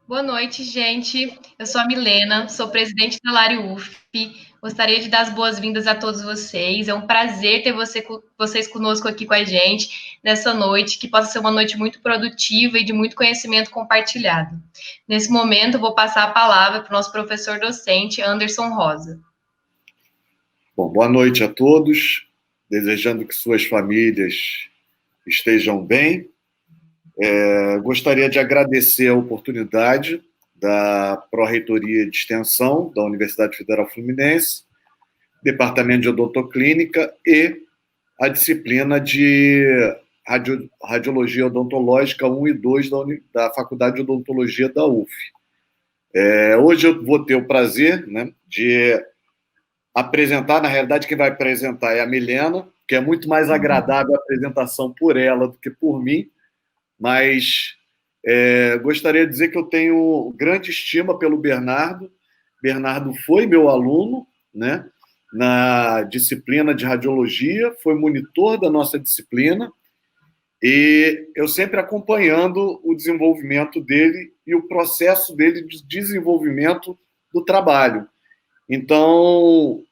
Boa noite, gente. Eu sou a Milena, sou presidente da Lari UFP. Gostaria de dar as boas-vindas a todos vocês. É um prazer ter vocês conosco aqui com a gente nessa noite, que possa ser uma noite muito produtiva e de muito conhecimento compartilhado. Nesse momento, eu vou passar a palavra para o nosso professor docente, Anderson Rosa. Bom, boa noite a todos, desejando que suas famílias estejam bem. Gostaria de agradecer a oportunidade da Pró-Reitoria de Extensão da Universidade Federal Fluminense, Departamento de Odontoclínica e a disciplina de Radiologia Odontológica 1 e 2 da Faculdade de Odontologia da UF. Hoje eu vou ter o prazer, de apresentar, na realidade, quem vai apresentar é a Milena, que é muito mais agradável a apresentação por ela do que por mim, mas gostaria de dizer que eu tenho grande estima pelo Bernardo. Bernardo foi meu aluno, né, na disciplina de radiologia, foi monitor da nossa disciplina, e eu sempre acompanhando o desenvolvimento dele e o processo dele de desenvolvimento do trabalho. Então,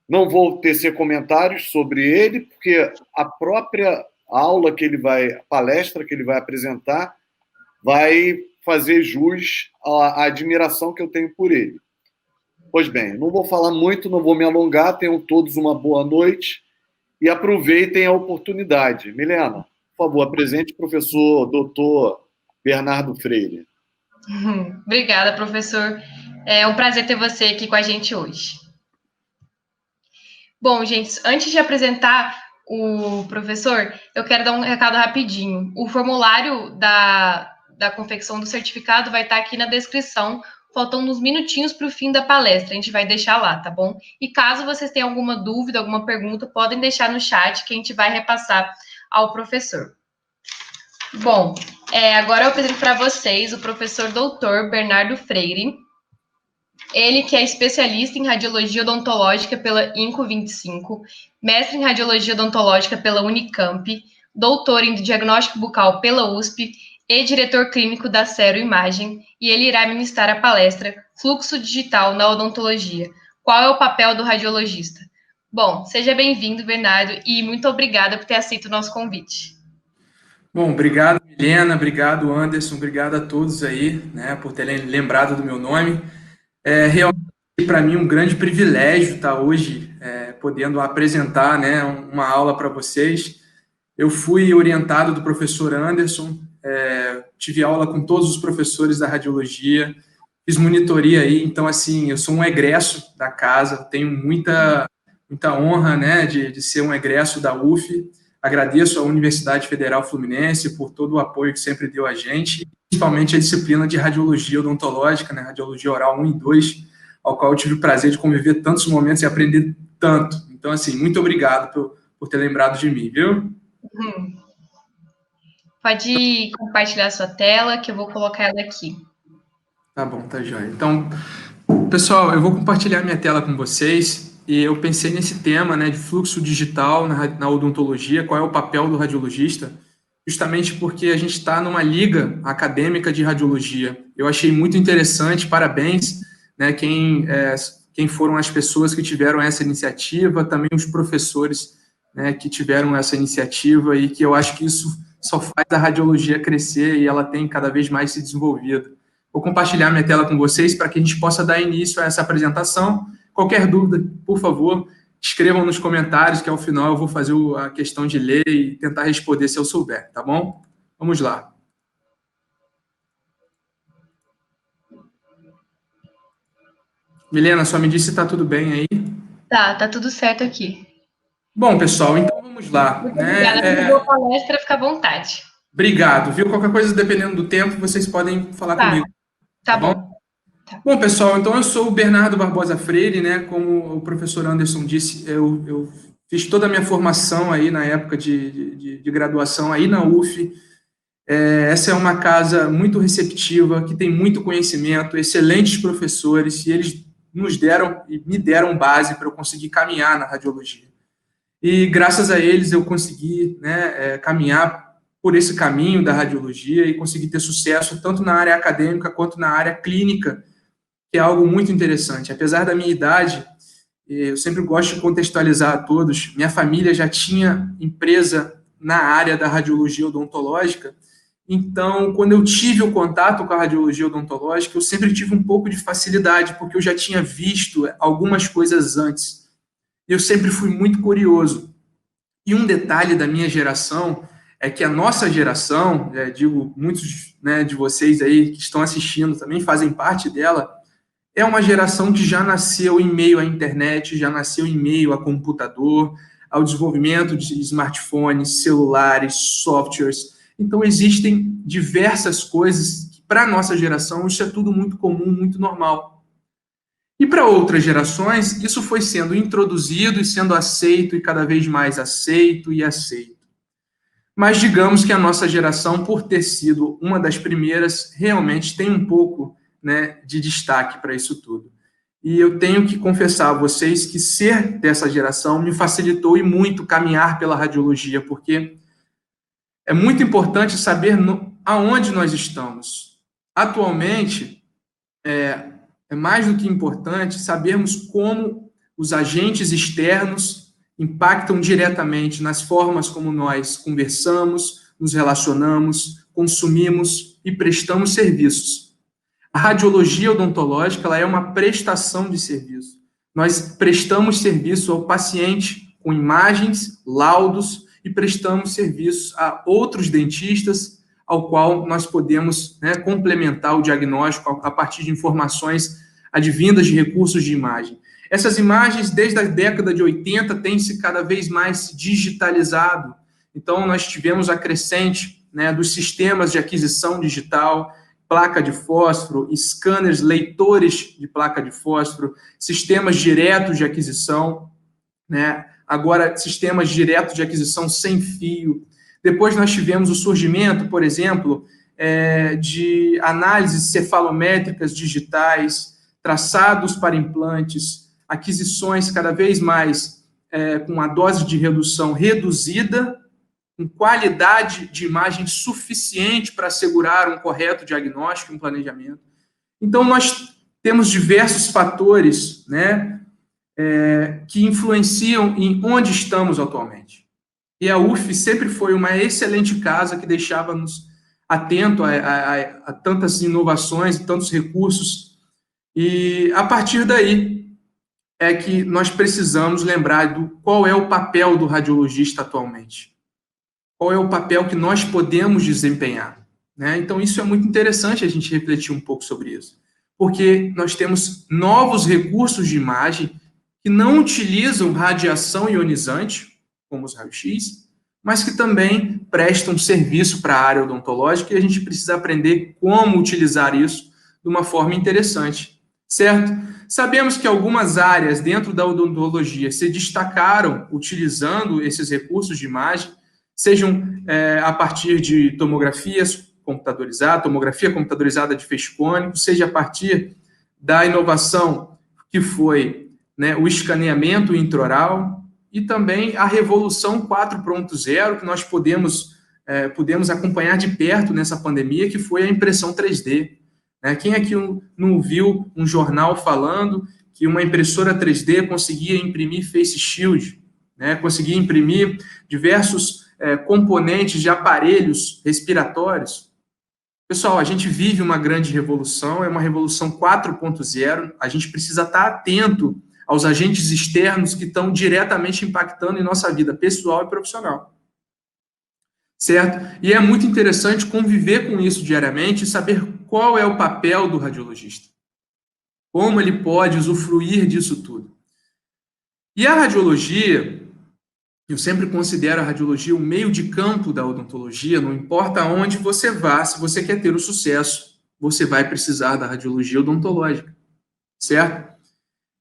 não vou tecer comentários sobre ele, porque a própria aula que ele vai, a palestra que ele vai apresentar, vai fazer jus à admiração que eu tenho por ele. Pois bem, não vou falar muito, não vou me alongar, tenham todos uma boa noite e aproveitem a oportunidade. Milena, por favor, apresente o professor doutor Bernardo Freire. Obrigada, professor. É um prazer ter você aqui com a gente hoje. Bom, gente, antes de apresentar o professor, eu quero dar um recado rapidinho. O formulário da confecção do certificado vai estar aqui na descrição, faltando uns minutinhos para o fim da palestra, a gente vai deixar lá, tá bom? E caso vocês tenham alguma dúvida, alguma pergunta, podem deixar no chat que a gente vai repassar ao professor. Bom, agora eu apresento para vocês o professor doutor Bernardo Freire. Ele que é especialista em radiologia odontológica pela INCO 25, mestre em radiologia odontológica pela Unicamp, doutor em diagnóstico bucal pela USP e diretor clínico da Cero Imagem, e ele irá ministrar a palestra Fluxo Digital na Odontologia. Qual é o papel do radiologista? Bom, seja bem-vindo, Bernardo, e muito obrigada por ter aceito o nosso convite. Bom, obrigado, Milena, obrigado, Anderson, obrigado a todos aí, né, por terem lembrado do meu nome. Realmente, para mim, um grande privilégio estar hoje podendo apresentar, né, uma aula para vocês. Eu fui orientado do professor Anderson, tive aula com todos os professores da radiologia, fiz monitoria aí, então, assim, eu sou um egresso da casa, tenho muita honra, né, de ser um egresso da UF. Agradeço à Universidade Federal Fluminense por todo o apoio que sempre deu a gente, principalmente a disciplina de radiologia odontológica, né, radiologia oral 1 e 2, ao qual eu tive o prazer de conviver tantos momentos e aprender tanto. Então, assim, muito obrigado por ter lembrado de mim, viu? Pode compartilhar sua tela, que eu vou colocar ela aqui. Tá bom, tá joia. Então, pessoal, eu vou compartilhar minha tela com vocês e eu pensei nesse tema, né, de fluxo digital na odontologia, qual é o papel do radiologista, justamente porque a gente está numa liga acadêmica de radiologia. Eu achei muito interessante, parabéns, né, quem foram as pessoas que tiveram essa iniciativa, também os professores, né, que tiveram essa iniciativa e que eu acho que isso só faz a radiologia crescer e ela tem cada vez mais se desenvolvido. Vou compartilhar minha tela com vocês para que a gente possa dar início a essa apresentação. Qualquer dúvida, por favor, escrevam nos comentários, que ao final eu vou fazer a questão de ler e tentar responder se eu souber, tá bom? Vamos lá. Milena, só me diz se está tudo bem aí. Tá tudo certo aqui. Bom, pessoal, então vamos lá. Muito obrigada pela boa palestra, fica à vontade. Obrigado, viu? Qualquer coisa, dependendo do tempo, vocês podem falar comigo. Tá bom. Tá. Bom, pessoal, então eu sou o Bernardo Barbosa Freire, né? Como o professor Anderson disse, eu fiz toda a minha formação aí na época de graduação aí na UF. Essa é uma casa muito receptiva, que tem muito conhecimento, excelentes professores, e eles nos deram e me deram base para eu conseguir caminhar na radiologia. E graças a eles eu consegui, né, caminhar por esse caminho da radiologia e consegui ter sucesso tanto na área acadêmica quanto na área clínica, que é algo muito interessante. Apesar da minha idade, eu sempre gosto de contextualizar a todos, minha família já tinha empresa na área da radiologia odontológica, então, quando eu tive o contato com a radiologia odontológica, eu sempre tive um pouco de facilidade, porque eu já tinha visto algumas coisas antes. Eu sempre fui muito curioso. E um detalhe da minha geração é que a nossa geração, digo, muitos, né, de vocês aí que estão assistindo também fazem parte dela, é uma geração que já nasceu em meio à internet, já nasceu em meio a computador, ao desenvolvimento de smartphones, celulares, softwares. Então, existem diversas coisas que, para a nossa geração, isso é tudo muito comum, muito normal. E para outras gerações, isso foi sendo introduzido e sendo aceito, e cada vez mais aceito e aceito. Mas digamos que a nossa geração, por ter sido uma das primeiras, realmente tem um pouco, né, de destaque para isso tudo. E eu tenho que confessar a vocês que ser dessa geração me facilitou e muito caminhar pela radiologia, porque é muito importante saber aonde nós estamos. Atualmente, é mais do que importante sabermos como os agentes externos impactam diretamente nas formas como nós conversamos, nos relacionamos, consumimos e prestamos serviços. A radiologia odontológica ela é uma prestação de serviço. Nós prestamos serviço ao paciente com imagens, laudos, e prestamos serviços a outros dentistas, ao qual nós podemos, né, complementar o diagnóstico a partir de informações advindas de recursos de imagem. Essas imagens, desde a década de 80, têm se cada vez mais digitalizado. Então, nós tivemos a crescente, né, dos sistemas de aquisição digital, placa de fósforo, scanners, leitores de placa de fósforo, sistemas diretos de aquisição, né? Agora, sistemas diretos de aquisição sem fio. Depois nós tivemos o surgimento, por exemplo, de análises cefalométricas digitais, traçados para implantes, aquisições cada vez mais com a dose de redução reduzida, com qualidade de imagem suficiente para assegurar um correto diagnóstico e um planejamento. Então, nós temos diversos fatores, né, que influenciam em onde estamos atualmente. E a UF sempre foi uma excelente casa que deixava-nos atento a tantas inovações e tantos recursos. E a partir daí é que nós precisamos lembrar do qual é o papel do radiologista atualmente. Qual é o papel que nós podemos desempenhar, né? Então, isso é muito interessante a gente refletir um pouco sobre isso. Porque nós temos novos recursos de imagem que não utilizam radiação ionizante, como os raios-x, mas que também prestam serviço para a área odontológica e a gente precisa aprender como utilizar isso de uma forma interessante, certo? Sabemos que algumas áreas dentro da odontologia se destacaram utilizando esses recursos de imagem, sejam a partir de tomografias computadorizadas, tomografia computadorizada de feixe cônico, seja a partir da inovação que foi, né, o escaneamento intraoral e também a revolução 4.0 que nós pudemos acompanhar de perto nessa pandemia, que foi a impressão 3D. Né? Quem aqui não viu um jornal falando que uma impressora 3D conseguia imprimir face shield, né? Conseguia imprimir diversos componentes de aparelhos respiratórios? Pessoal, a gente vive uma grande revolução, é uma revolução 4.0, a gente precisa estar atento aos agentes externos que estão diretamente impactando em nossa vida pessoal e profissional. Certo? E é muito interessante conviver com isso diariamente e saber qual é o papel do radiologista. Como ele pode usufruir disso tudo. E a radiologia, eu sempre considero a radiologia o meio de campo da odontologia, não importa aonde você vá, se você quer ter o sucesso, você vai precisar da radiologia odontológica, certo?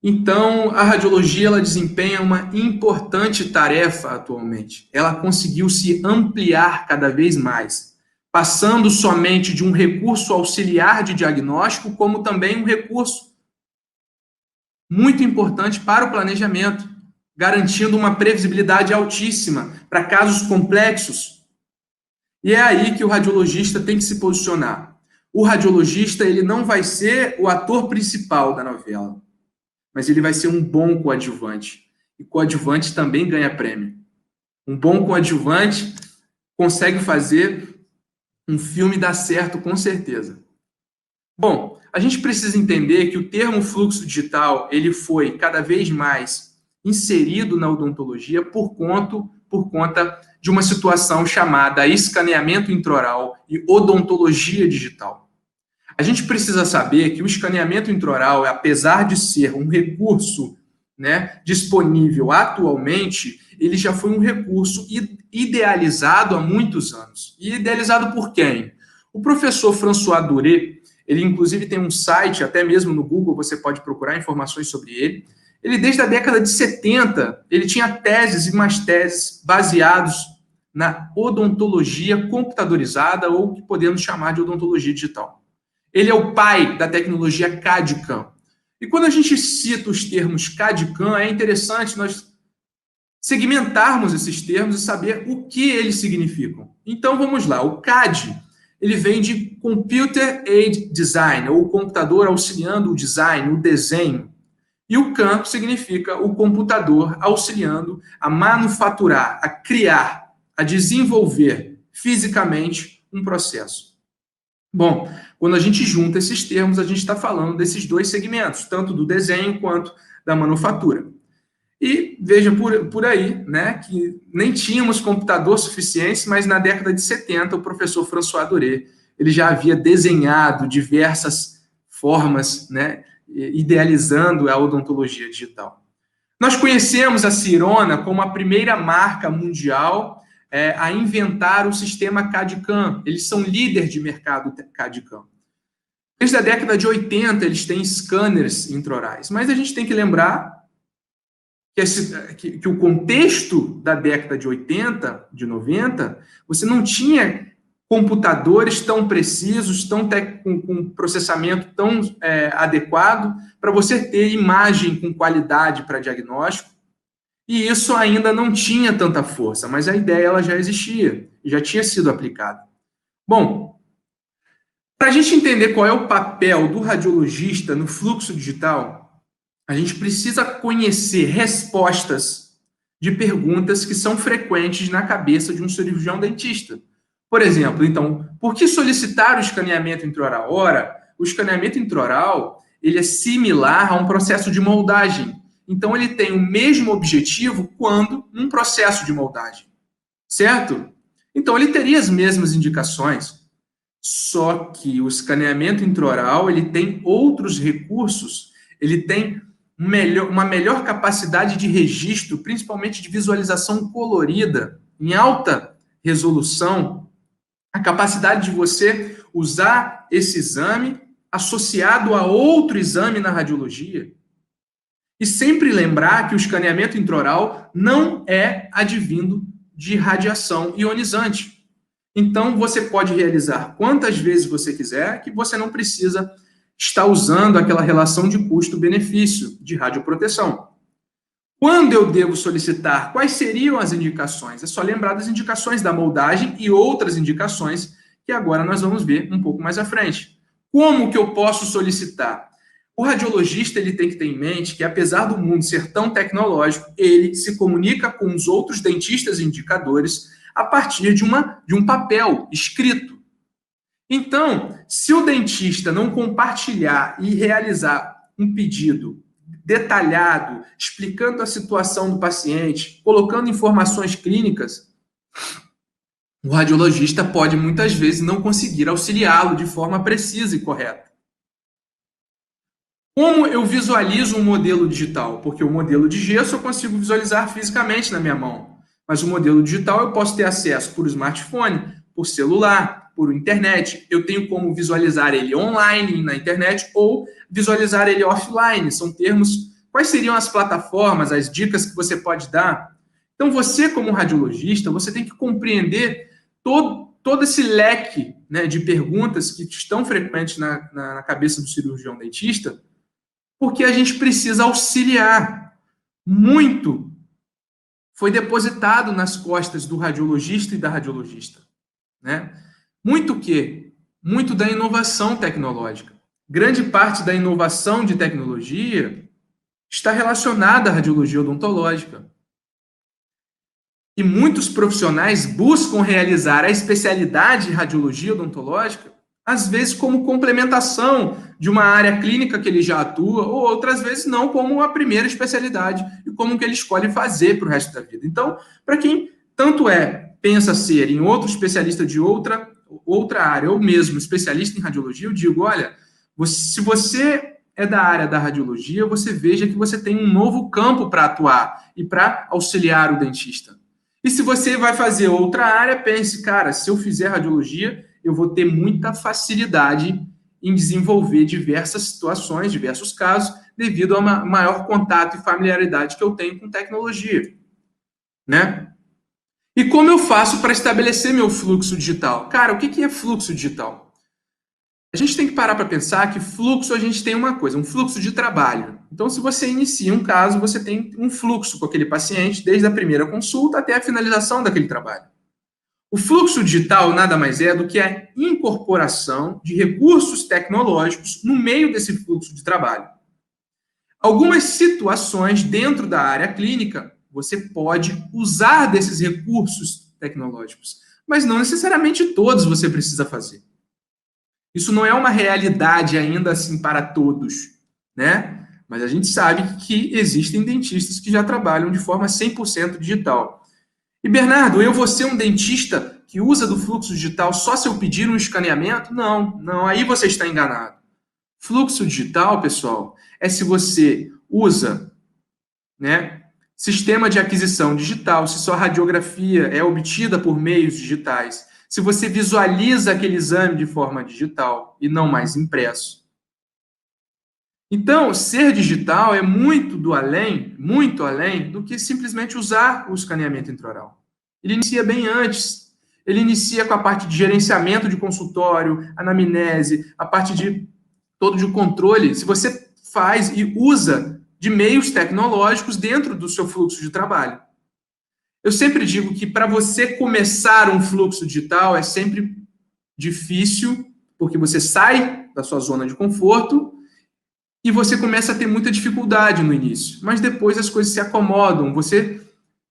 Então, a radiologia ela desempenha uma importante tarefa atualmente. Ela conseguiu se ampliar cada vez mais, passando somente de um recurso auxiliar de diagnóstico, como também um recurso muito importante para o planejamento, garantindo uma previsibilidade altíssima para casos complexos. E é aí que o radiologista tem que se posicionar. O radiologista, ele não vai ser o ator principal da novela, mas ele vai ser um bom coadjuvante. E coadjuvante também ganha prêmio. Um bom coadjuvante consegue fazer um filme dar certo com certeza. Bom, a gente precisa entender que o termo fluxo digital ele foi cada vez mais inserido na odontologia por conta de uma situação chamada escaneamento intraoral e odontologia digital. A gente precisa saber que o escaneamento intraoral, apesar de ser um recurso, né, disponível atualmente, ele já foi um recurso idealizado há muitos anos. E idealizado por quem? O professor François Duret, ele inclusive tem um site, até mesmo no Google você pode procurar informações sobre ele. Ele, desde a década de 70, ele tinha teses e mais teses baseados na odontologia computadorizada, ou que podemos chamar de odontologia digital. Ele é o pai da tecnologia CAD/CAM. E quando a gente cita os termos CAD e CAM, é interessante nós segmentarmos esses termos e saber o que eles significam. Então, vamos lá. O CAD, ele vem de Computer Aided Design, ou computador auxiliando o design, o desenho. E o CAM significa o computador auxiliando a manufaturar, a criar, a desenvolver fisicamente um processo. Bom, quando a gente junta esses termos, a gente está falando desses dois segmentos, tanto do desenho quanto da manufatura. E veja por aí, né, que nem tínhamos computador suficientes, mas na década de 70, o professor François Duret, ele já havia desenhado diversas formas, né, idealizando a odontologia digital. Nós conhecemos a Sirona como a primeira marca mundial a inventar o sistema CAD/CAM. Eles são líderes de mercado CAD/CAM. Desde a década de 80, eles têm scanners intraorais. Mas a gente tem que lembrar que o contexto da década de 80, de 90, você não tinha computadores tão precisos, com processamento tão adequado para você ter imagem com qualidade para diagnóstico. E isso ainda não tinha tanta força, mas a ideia ela já existia, já tinha sido aplicada. Bom, para a gente entender qual é o papel do radiologista no fluxo digital, a gente precisa conhecer respostas de perguntas que são frequentes na cabeça de um cirurgião dentista. Por exemplo, então, por que solicitar o escaneamento intraoral? Ora, o escaneamento intraoral ele é similar a um processo de moldagem. Então, ele tem o mesmo objetivo quando num processo de moldagem, certo? Então, ele teria as mesmas indicações, só que o escaneamento intraoral ele tem outros recursos, ele tem uma melhor capacidade de registro, principalmente de visualização colorida, em alta resolução, a capacidade de você usar esse exame associado a outro exame na radiologia. E sempre lembrar que o escaneamento intraoral não é advindo de radiação ionizante. Então, você pode realizar quantas vezes você quiser, que você não precisa estar usando aquela relação de custo-benefício de radioproteção. Quando eu devo solicitar? Quais seriam as indicações? É só lembrar das indicações da moldagem e outras indicações que agora nós vamos ver um pouco mais à frente. Como que eu posso solicitar? O radiologista ele tem que ter em mente que, apesar do mundo ser tão tecnológico, ele se comunica com os outros dentistas e indicadores a partir de um papel escrito. Então, se o dentista não compartilhar e realizar um pedido detalhado, explicando a situação do paciente, colocando informações clínicas, o radiologista pode muitas vezes não conseguir auxiliá-lo de forma precisa e correta. Como eu visualizo um modelo digital? Porque o modelo de gesso eu consigo visualizar fisicamente na minha mão. Mas o modelo digital eu posso ter acesso por smartphone, por celular, por internet. Eu tenho como visualizar ele online na internet ou visualizar ele offline. São termos. Quais seriam as plataformas, as dicas que você pode dar? Então, você como radiologista, você tem que compreender todo esse leque, né, de perguntas que estão frequentes na cabeça do cirurgião dentista, porque a gente precisa auxiliar. Muito foi depositado nas costas do radiologista e da radiologista. né? Muito o quê? Muito da inovação tecnológica. Grande parte da inovação de tecnologia está relacionada à radiologia odontológica. E muitos profissionais buscam realizar a especialidade de radiologia odontológica, às vezes como complementação de uma área clínica que ele já atua, ou outras vezes não, como a primeira especialidade e como que ele escolhe fazer para o resto da vida. Então, para quem tanto pensa ser em outro especialista de outra área, ou mesmo especialista em radiologia, eu digo, olha, se você é da área da radiologia, você veja que você tem um novo campo para atuar e para auxiliar o dentista. E se você vai fazer outra área, pense, cara, se eu fizer radiologia, eu vou ter muita facilidade em desenvolver diversas situações, diversos casos, devido a maior contato e familiaridade que eu tenho com tecnologia, né? E como eu faço para estabelecer meu fluxo digital? Cara, o que é fluxo digital? A gente tem que parar para pensar que fluxo, a gente tem uma coisa, um fluxo de trabalho. Então, se você inicia um caso, você tem um fluxo com aquele paciente, desde a primeira consulta até a finalização daquele trabalho. O fluxo digital nada mais é do que a incorporação de recursos tecnológicos no meio desse fluxo de trabalho. Algumas situações dentro da área clínica, você pode usar desses recursos tecnológicos, mas não necessariamente todos você precisa fazer. Isso não é uma realidade ainda assim para todos, né? Mas a gente sabe que existem dentistas que já trabalham de forma 100% digital. E, Bernardo, eu vou ser um dentista que usa do fluxo digital só se eu pedir um escaneamento? Não, aí você está enganado. Fluxo digital, pessoal, é se você usa, né, sistema de aquisição digital, se sua radiografia é obtida por meios digitais, se você visualiza aquele exame de forma digital e não mais impresso. Então, ser digital é muito além do que simplesmente usar o escaneamento intraoral. Ele inicia bem antes. Ele inicia com a parte de gerenciamento de consultório, anamnese, a parte de todo de controle. Se você faz e usa de meios tecnológicos dentro do seu fluxo de trabalho. Eu sempre digo que para você começar um fluxo digital é sempre difícil, porque você sai da sua zona de conforto e você começa a ter muita dificuldade no início. Mas depois as coisas se acomodam, você,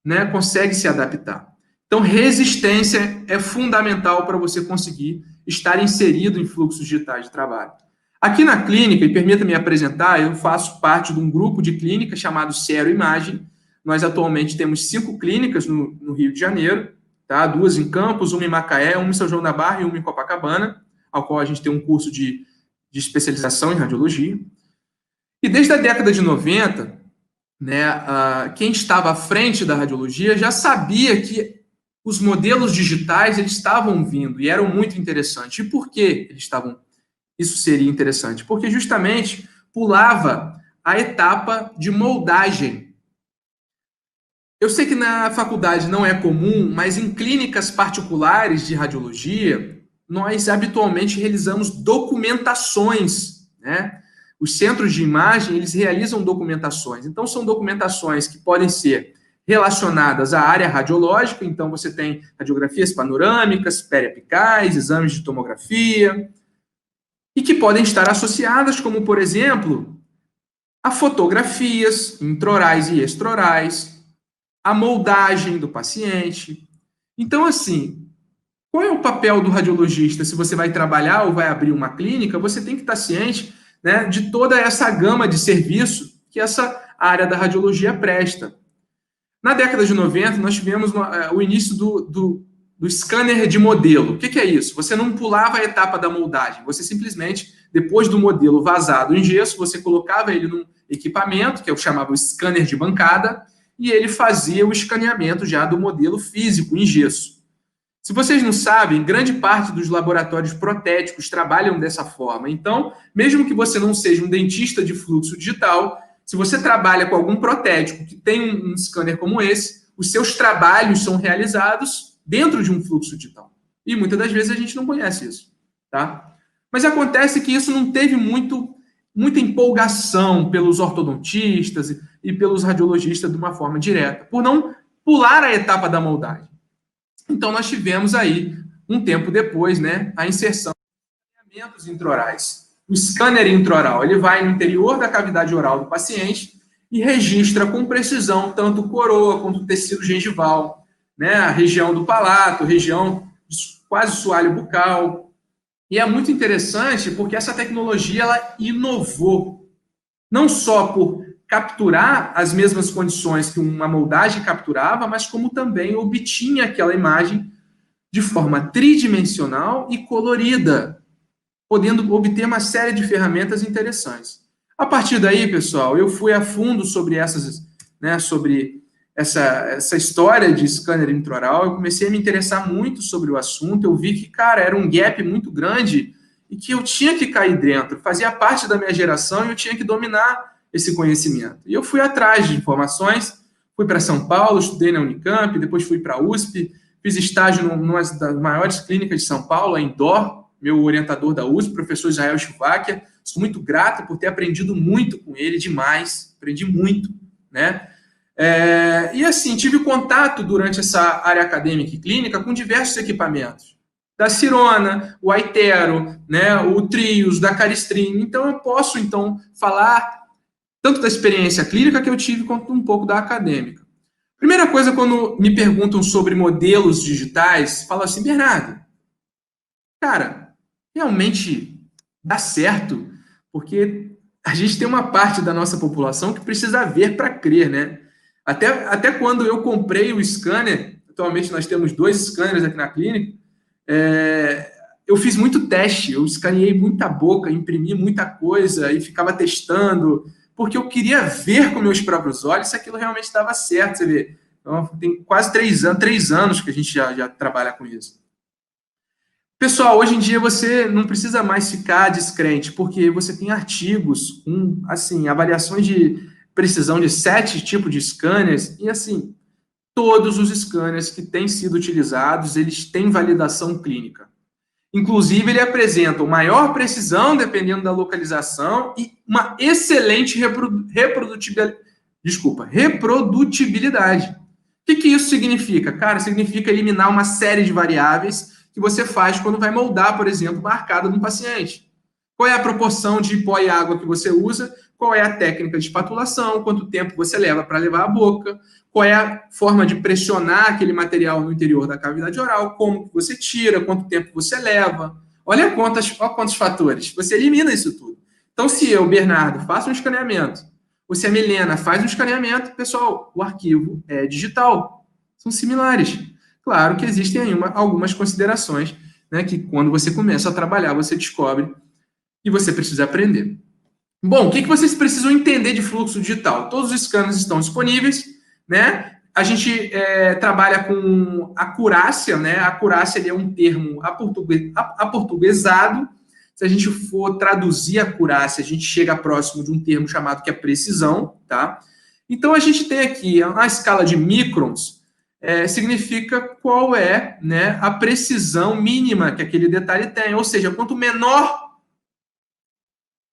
né, consegue se adaptar. Então, resistência é fundamental para você conseguir estar inserido em fluxos digitais de trabalho. Aqui na clínica, e permita-me apresentar, eu faço parte de um grupo de clínica chamado Cero Imagem. Nós atualmente temos 5 clínicas no Rio de Janeiro, tá? 2 em Campos, uma em Macaé, uma em São João da Barra e uma em Copacabana, ao qual a gente tem um curso de especialização em radiologia. E desde a década de 90, né, quem estava à frente da radiologia já sabia que os modelos digitais eles estavam vindo e eram muito interessantes. E por que isso seria interessante? Porque justamente pulava a etapa de moldagem. Eu sei que na faculdade não é comum, mas em clínicas particulares de radiologia, nós habitualmente realizamos documentações, né? Os centros de imagem, eles realizam documentações. Então, são documentações que podem ser relacionadas à área radiológica. Então, você tem radiografias panorâmicas, periapicais, exames de tomografia, e que podem estar associadas, como, por exemplo, a fotografias intraorais e extraorais, a moldagem do paciente. Então, assim, qual é o papel do radiologista? Se você vai trabalhar ou vai abrir uma clínica, você tem que estar ciente, né, de toda essa gama de serviço que essa área da radiologia presta. Na década de 90, nós tivemos o início do scanner de modelo. O que é isso? Você não pulava a etapa da moldagem, você simplesmente, depois do modelo vazado em gesso, você colocava ele num equipamento, que eu chamava o scanner de bancada, e ele fazia o escaneamento já do modelo físico em gesso. Se vocês não sabem, grande parte dos laboratórios protéticos trabalham dessa forma. Então, mesmo que você não seja um dentista de fluxo digital, se você trabalha com algum protético que tem um scanner como esse, os seus trabalhos são realizados dentro de um fluxo digital. E muitas das vezes a gente não conhece isso, tá? Mas acontece que isso não teve muita empolgação pelos ortodontistas e pelos radiologistas de uma forma direta, por não pular a etapa da moldagem. Então, nós tivemos aí um tempo depois, né, a inserção de escaneamentos intraorais. O scanner intraoral, ele vai no interior da cavidade oral do paciente e registra com precisão tanto coroa quanto tecido gengival, né, a região do palato, região quase soalho bucal. E é muito interessante porque essa tecnologia ela inovou, não só por capturar as mesmas condições que uma moldagem capturava, mas como também obtinha aquela imagem de forma tridimensional e colorida, podendo obter uma série de ferramentas interessantes. A partir daí, pessoal, eu fui a fundo sobre essa história de scanner intraoral, eu comecei a me interessar muito sobre o assunto, eu vi que, cara, era um gap muito grande e que eu tinha que cair dentro, fazia parte da minha geração e eu tinha que dominar esse conhecimento. E eu fui atrás de informações, fui para São Paulo, estudei na Unicamp, depois fui para a USP, fiz estágio numa das maiores clínicas de São Paulo, a Indoor, meu orientador da USP, professor Israel Schuvacher. Sou muito grato por ter aprendido muito com ele, demais, aprendi muito, né? E assim, tive contato durante essa área acadêmica e clínica com diversos equipamentos, da Sirona, o Aitero, né, o Trios, da Carestream. Então, eu posso, falar tanto da experiência clínica que eu tive, quanto um pouco da acadêmica. Primeira coisa, quando me perguntam sobre modelos digitais, falo assim, Bernardo, cara, realmente dá certo? Porque a gente tem uma parte da nossa população que precisa ver para crer, né? Até quando eu comprei o scanner, atualmente nós temos 2 scanners aqui na clínica, eu fiz muito teste, eu escaneei muita boca, imprimi muita coisa e ficava testando, porque eu queria ver com meus próprios olhos se aquilo realmente dava certo, você vê. Então, tem quase 3 anos que a gente já trabalha com isso. Pessoal, hoje em dia você não precisa mais ficar descrente, porque você tem artigos com, assim, avaliações de precisão de 7 tipos de scanners, e assim, todos os scanners que têm sido utilizados, eles têm validação clínica. Inclusive, ele apresenta maior precisão, dependendo da localização, e uma excelente reprodutibilidade. O que isso significa? Cara, significa eliminar uma série de variáveis que você faz quando vai moldar, por exemplo, uma arcada de um paciente. Qual é a proporção de pó e água que você usa? Qual é a técnica de espatulação? Quanto tempo você leva para levar a boca? Qual é a forma de pressionar aquele material no interior da cavidade oral? Como que você tira? Quanto tempo você leva? Olha quantos fatores. Você elimina isso tudo. Então, se eu, Bernardo, faço um escaneamento, ou se a Milena faz um escaneamento, pessoal, o arquivo é digital. São similares. Claro que existem aí algumas considerações, né, que quando você começa a trabalhar, você descobre e você precisa aprender. Bom, o que vocês precisam entender de fluxo digital? Todos os scanners estão disponíveis, né? A gente trabalha com acurácia, né? A acurácia é um termo aportuguesado. Se a gente for traduzir a acurácia, a gente chega próximo de um termo chamado que é precisão, tá? Então, a gente tem aqui a escala de microns, significa qual é, né, a precisão mínima que aquele detalhe tem. Ou seja, quanto menor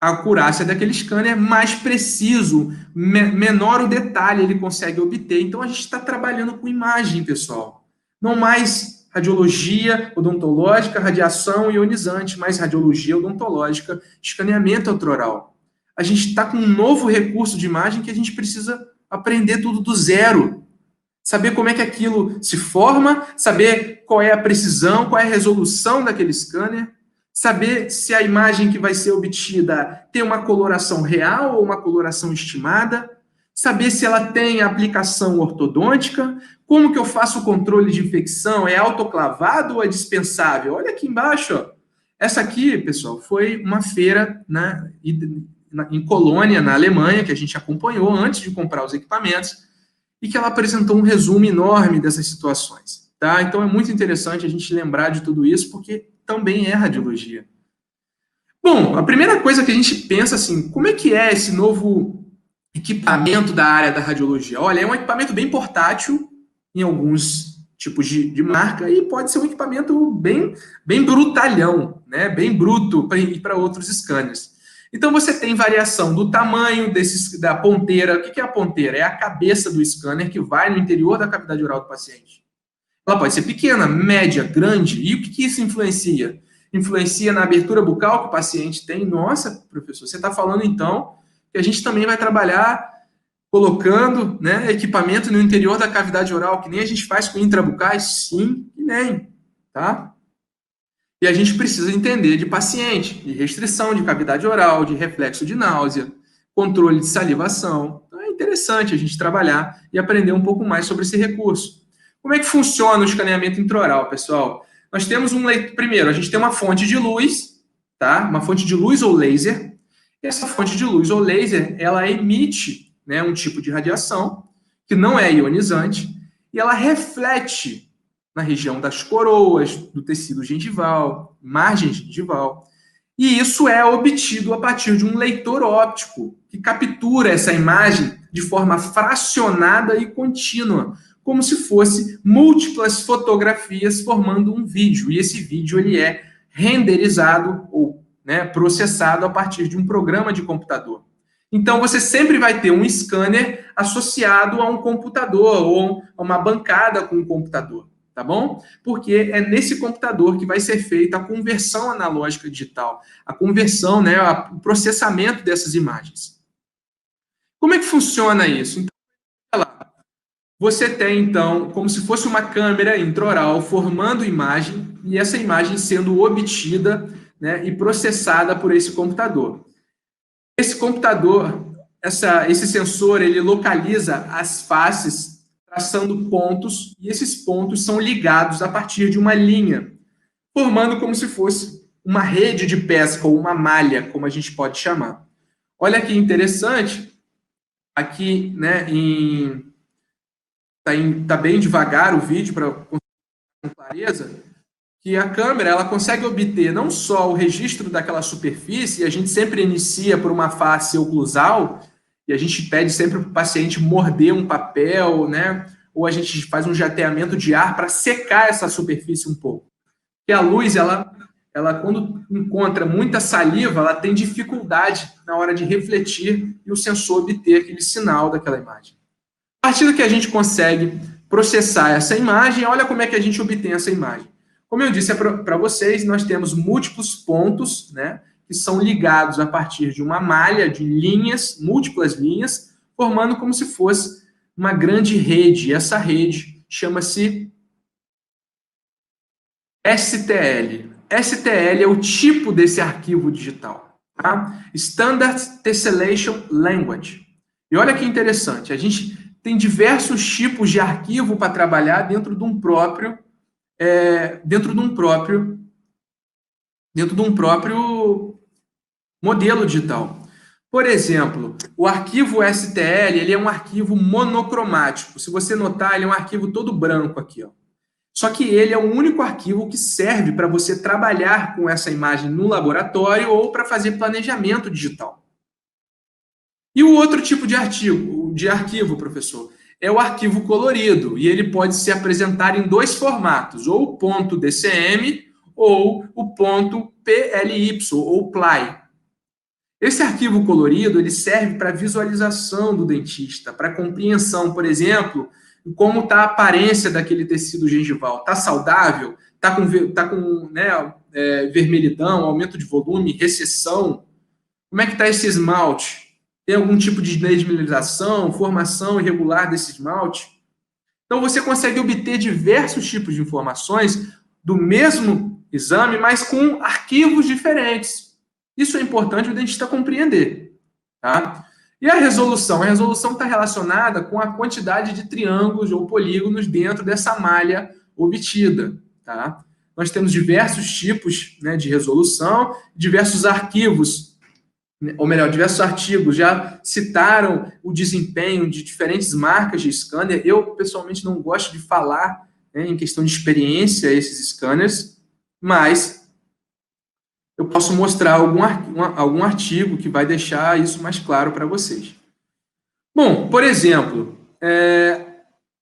a acurácia daquele scanner, mais preciso, menor o detalhe ele consegue obter. Então, a gente está trabalhando com imagem, pessoal. Não mais radiologia odontológica, radiação ionizante, mas radiologia odontológica, escaneamento intraoral. A gente está com um novo recurso de imagem que a gente precisa aprender tudo do zero. Saber como é que aquilo se forma, saber qual é a precisão, qual é a resolução daquele scanner, saber se a imagem que vai ser obtida tem uma coloração real ou uma coloração estimada, saber se ela tem aplicação ortodôntica, como que eu faço o controle de infecção, é autoclavado ou é dispensável? Olha aqui embaixo, ó. Essa aqui, pessoal, foi uma feira, né, em Colônia, na Alemanha, que a gente acompanhou antes de comprar os equipamentos, e que ela apresentou um resumo enorme dessas situações, tá? Então, é muito interessante a gente lembrar de tudo isso, porque também é radiologia. Bom, a primeira coisa que a gente pensa assim, como é que é esse novo equipamento da área da radiologia? Olha, é um equipamento bem portátil, em alguns tipos de marca, e pode ser um equipamento bem brutalhão, né? Bem bruto para outros scanners. Então, você tem variação do tamanho da ponteira. O que é a ponteira? É a cabeça do scanner que vai no interior da cavidade oral do paciente. Ela pode ser pequena, média, grande. E o que isso influencia? Influencia na abertura bucal que o paciente tem. Nossa, professor, você está falando então que a gente também vai trabalhar colocando, né, equipamento no interior da cavidade oral, que nem a gente faz com intrabucais? Sim, e nem, tá? E a gente precisa entender de paciente, de restrição de cavidade oral, de reflexo de náusea, controle de salivação. Então é interessante a gente trabalhar e aprender um pouco mais sobre esse recurso. Como é que funciona o escaneamento intraoral, pessoal? Nós temos primeiro, a gente tem uma fonte de luz, tá? Uma fonte de luz ou laser. E essa fonte de luz ou laser, ela emite, né, um tipo de radiação que não é ionizante e ela reflete na região das coroas, do tecido gengival, margem gengival. E isso é obtido a partir de um leitor óptico, que captura essa imagem de forma fracionada e contínua, como se fosse múltiplas fotografias formando um vídeo. E esse vídeo ele é renderizado ou, né, processado a partir de um programa de computador. Então, você sempre vai ter um scanner associado a um computador ou a uma bancada com um computador. Tá bom? Porque é nesse computador que vai ser feita a conversão analógica digital, a conversão, né, o processamento dessas imagens. Como é que funciona isso? Então, olha lá. Você tem, então, como se fosse uma câmera intraoral formando imagem e essa imagem sendo obtida, né, e processada por esse computador. Esse computador, esse sensor, ele localiza as faces traçando pontos, e esses pontos são ligados a partir de uma linha, formando como se fosse uma rede de pesca, ou uma malha, como a gente pode chamar. Olha que interessante, aqui, né, tá bem devagar o vídeo para com clareza, que a câmera ela consegue obter não só o registro daquela superfície, e a gente sempre inicia por uma face oclusal, e a gente pede sempre para o paciente morder um papel, né? Ou a gente faz um jateamento de ar para secar essa superfície um pouco. Porque a luz, ela quando encontra muita saliva, ela tem dificuldade na hora de refletir e o sensor obter aquele sinal daquela imagem. A partir do que a gente consegue processar essa imagem, olha como é que a gente obtém essa imagem. Como eu disse para vocês, nós temos múltiplos pontos, né, que são ligados a partir de uma malha de linhas, múltiplas linhas, formando como se fosse uma grande rede. E essa rede chama-se STL. STL é o tipo desse arquivo digital, tá? Standard Tessellation Language. E olha que interessante, a gente tem diversos tipos de arquivo para trabalhar dentro de um próprio modelo digital. Por exemplo, o arquivo STL, ele é um arquivo monocromático. Se você notar, ele é um arquivo todo branco aqui, ó. Só que ele é o único arquivo que serve para você trabalhar com essa imagem no laboratório ou para fazer planejamento digital. E o outro tipo de arquivo, professor, é o arquivo colorido, e ele pode se apresentar em dois formatos, ou o .dcm ou o .ply, ou PLY. Esse arquivo colorido, ele serve para visualização do dentista, para compreensão, por exemplo, como está a aparência daquele tecido gengival. Está saudável? Está com vermelhidão, aumento de volume, recessão? Como é que está esse esmalte? Tem algum tipo de desmineralização, formação irregular desse esmalte? Então, você consegue obter diversos tipos de informações do mesmo exame, mas com arquivos diferentes. Isso é importante o dentista compreender, tá? E a resolução? A resolução está relacionada com a quantidade de triângulos ou polígonos dentro dessa malha obtida, tá? Nós temos diversos tipos, né, de resolução, diversos arquivos, ou melhor, diversos artigos já citaram o desempenho de diferentes marcas de scanner. Eu, pessoalmente, não gosto de falar, né, em questão de experiência esses scanners, mas eu posso mostrar algum artigo que vai deixar isso mais claro para vocês. Bom, por exemplo,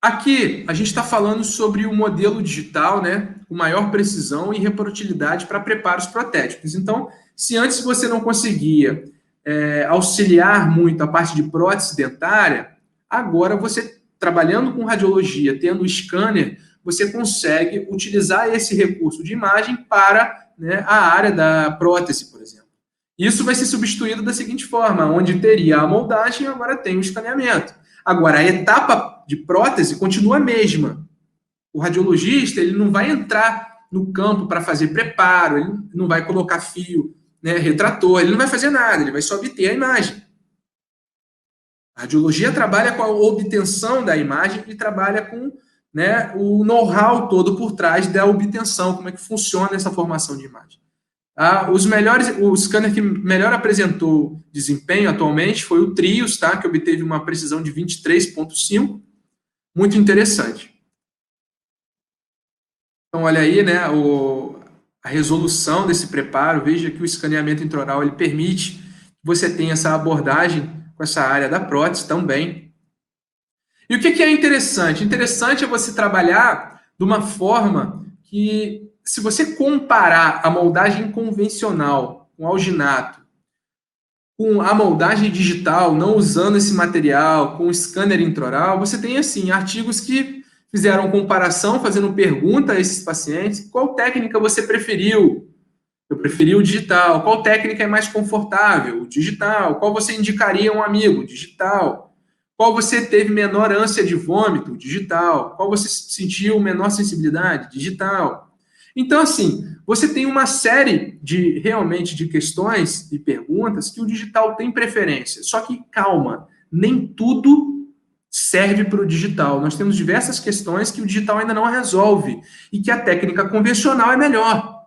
aqui a gente está falando sobre o modelo digital, né, com maior precisão e reprodutibilidade para preparos protéticos. Então, se antes você não conseguia auxiliar muito a parte de prótese dentária, agora você, trabalhando com radiologia, tendo o scanner, você consegue utilizar esse recurso de imagem para, né, a área da prótese, por exemplo. Isso vai ser substituído da seguinte forma, onde teria a moldagem, agora tem o escaneamento. Agora, a etapa de prótese continua a mesma. O radiologista, ele não vai entrar no campo para fazer preparo, ele não vai colocar fio, né, retrator, ele não vai fazer nada, ele vai só obter a imagem. A radiologia trabalha com a obtenção da imagem e trabalha com, né, o know-how todo por trás da obtenção, como é que funciona essa formação de imagem. O scanner que melhor apresentou desempenho atualmente foi o Trios, tá, que obteve uma precisão de 23,5, muito interessante. Então, olha aí, né, a resolução desse preparo, veja que o escaneamento intraoral ele permite que você tenha essa abordagem com essa área da prótese também. E o que é interessante? Interessante é você trabalhar de uma forma que, se você comparar a moldagem convencional com alginato, com a moldagem digital, não usando esse material, com o scanner intraoral, você tem, assim, artigos que fizeram comparação, fazendo pergunta a esses pacientes, qual técnica você preferiu? Eu preferi o digital. Qual técnica é mais confortável? O digital. Qual você indicaria a um amigo? Digital. Qual você teve menor ânsia de vômito? Digital. Qual você sentiu menor sensibilidade? Digital. Então, assim, você tem uma série realmente de questões e perguntas que o digital tem preferência. Só que, calma, nem tudo serve para o digital. Nós temos diversas questões que o digital ainda não resolve e que a técnica convencional é melhor.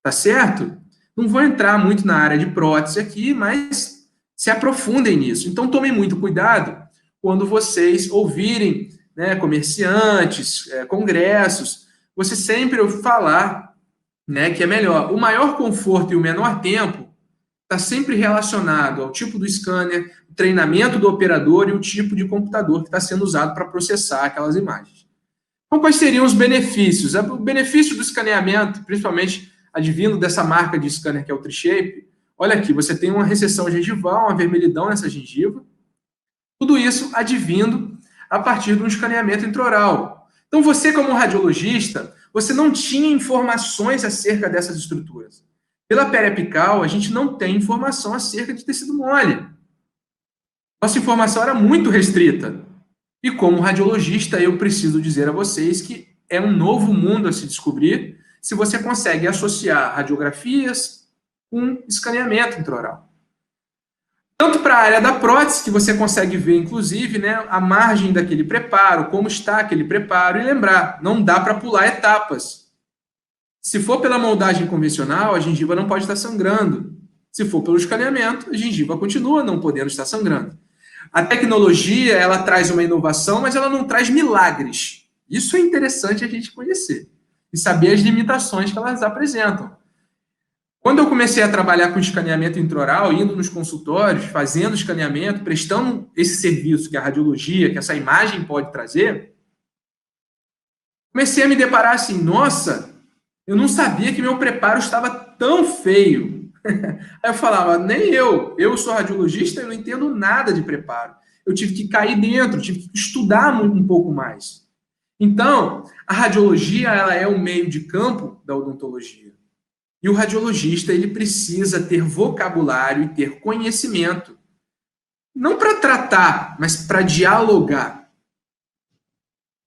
Tá certo? Não vou entrar muito na área de prótese aqui, mas se aprofundem nisso. Então, tomem muito cuidado quando vocês ouvirem, né, comerciantes, congressos, você sempre ouve falar, né, que é melhor. O maior conforto e o menor tempo está sempre relacionado ao tipo do scanner, o treinamento do operador e o tipo de computador que está sendo usado para processar aquelas imagens. Então, quais seriam os benefícios? O benefício do escaneamento, principalmente advindo dessa marca de scanner que é o Tri-Shape, olha aqui, você tem uma recessão gengival, uma vermelhidão nessa gengiva, tudo isso advindo a partir de um escaneamento intraoral. Então, você como radiologista, você não tinha informações acerca dessas estruturas. Pela periapical, a gente não tem informação acerca de tecido mole. Nossa informação era muito restrita. E como radiologista, eu preciso dizer a vocês que é um novo mundo a se descobrir se você consegue associar radiografias com escaneamento intraoral. Tanto para a área da prótese, que você consegue ver, inclusive, né, a margem daquele preparo, como está aquele preparo, e lembrar, não dá para pular etapas. Se for pela moldagem convencional, a gengiva não pode estar sangrando. Se for pelo escaneamento, a gengiva continua não podendo estar sangrando. A tecnologia, ela traz uma inovação, mas ela não traz milagres. Isso é interessante a gente conhecer e saber as limitações que elas apresentam. Quando eu comecei a trabalhar com escaneamento intraoral, indo nos consultórios, fazendo escaneamento, prestando esse serviço que a radiologia, que essa imagem pode trazer, comecei a me deparar assim, nossa, eu não sabia que meu preparo estava tão feio. Aí eu falava, nem eu sou radiologista, eu não entendo nada de preparo. Eu tive que cair dentro, tive que estudar um pouco mais. Então, a radiologia, ela é o meio de campo da odontologia. E o radiologista, ele precisa ter vocabulário e ter conhecimento. Não para tratar, mas para dialogar.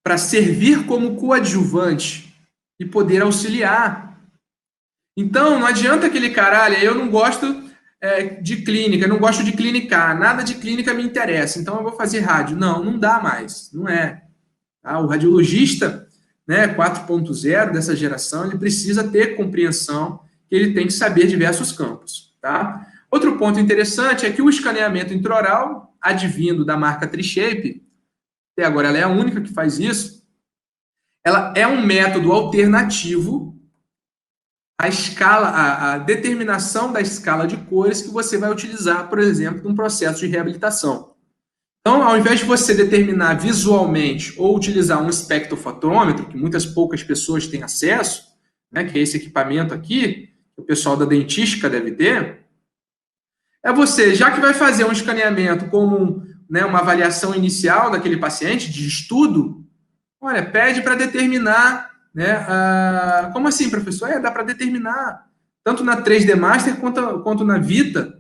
Para servir como coadjuvante e poder auxiliar. Então, não adianta aquele caralho, eu não gosto de clínica, eu não gosto de clinicar, nada de clínica me interessa, então eu vou fazer rádio. Não dá mais, não é. O radiologista, né, 4.0 dessa geração, ele precisa ter compreensão que ele tem que saber diversos campos. Tá? Outro ponto interessante é que o escaneamento intraoral, advindo da marca Tri-Shape, até agora ela é a única que faz isso, ela é um método alternativo à escala, a determinação da escala de cores que você vai utilizar, por exemplo, num processo de reabilitação. Então, ao invés de você determinar visualmente ou utilizar um espectrofotômetro, que muitas poucas pessoas têm acesso, né, que é esse equipamento aqui, que o pessoal da dentística deve ter, é você, já que vai fazer um escaneamento como uma avaliação inicial daquele paciente, de estudo, Olha, pede para determinar, né? Como assim, professor? Dá para determinar, tanto na 3D Master quanto na Vita,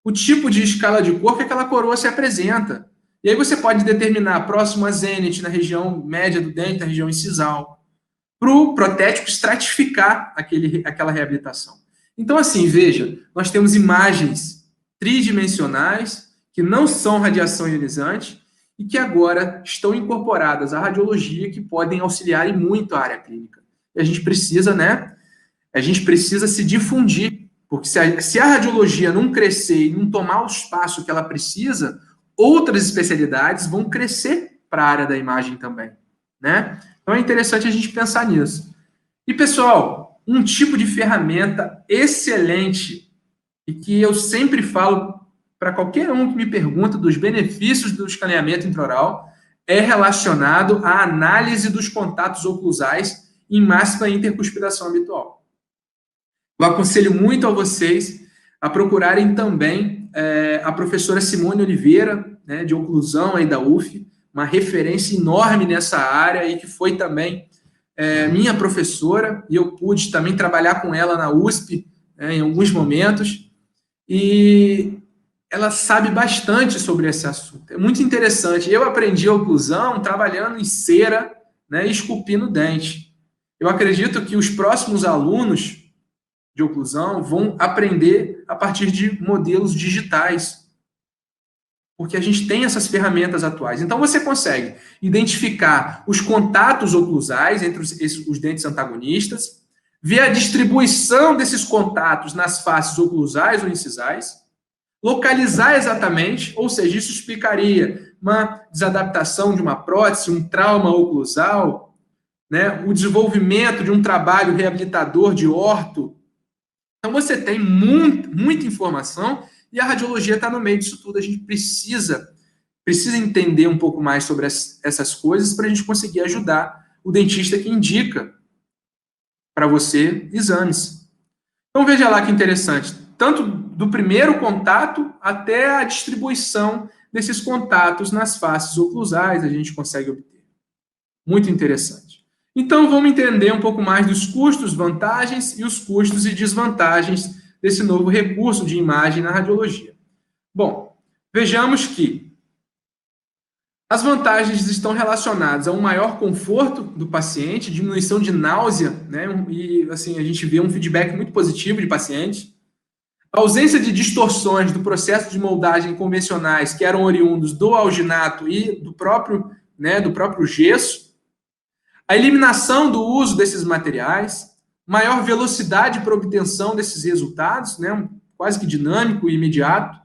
o tipo de escala de cor que aquela coroa se apresenta. E aí você pode determinar próximo a zênite, na região média do dente, na região incisal, para o protético estratificar aquela reabilitação. Então, assim, veja, nós temos imagens tridimensionais que não são radiação ionizante e que agora estão incorporadas à radiologia, que podem auxiliar em muito a área clínica. E a gente precisa, né? A gente precisa se difundir, porque se a radiologia não crescer e não tomar o espaço que ela precisa, outras especialidades vão crescer para a área da imagem também, né? Então é interessante a gente pensar nisso. E, pessoal, um tipo de ferramenta excelente e que eu sempre falo para qualquer um que me pergunta dos benefícios do escaneamento intraoral é relacionado à análise dos contatos oclusais em máxima intercuspidação habitual. Eu aconselho muito a vocês a procurarem também a professora Simone Oliveira, né, de oclusão aí da UF, uma referência enorme nessa área e que foi também minha professora, e eu pude também trabalhar com ela na USP em alguns momentos, e ela sabe bastante sobre esse assunto. É muito interessante. Eu aprendi a oclusão trabalhando em cera, né, e esculpindo dente. Eu acredito que os próximos alunos de oclusão vão aprender a partir de modelos digitais, porque a gente tem essas ferramentas atuais. Então, você consegue identificar os contatos oclusais entre os dentes antagonistas, ver a distribuição desses contatos nas faces oclusais ou incisais, localizar exatamente, ou seja, isso explicaria uma desadaptação de uma prótese, um trauma oclusal, né, o desenvolvimento de um trabalho reabilitador de orto. Então, você tem muita informação e a radiologia está no meio disso tudo. A gente precisa entender um pouco mais sobre essas coisas para a gente conseguir ajudar o dentista que indica para você exames. Então, veja lá que interessante. Tanto do primeiro contato até a distribuição desses contatos nas faces oclusais a gente consegue obter. Muito interessante. Então, vamos entender um pouco mais dos custos, vantagens e os custos e desvantagens desse novo recurso de imagem na radiologia. Bom, vejamos que as vantagens estão relacionadas a um maior conforto do paciente, diminuição de náusea, né? E assim, a gente vê um feedback muito positivo de pacientes. A ausência de distorções do processo de moldagem convencionais que eram oriundos do alginato e do próprio gesso. A eliminação do uso desses materiais, maior velocidade para obtenção desses resultados, né, quase que dinâmico e imediato,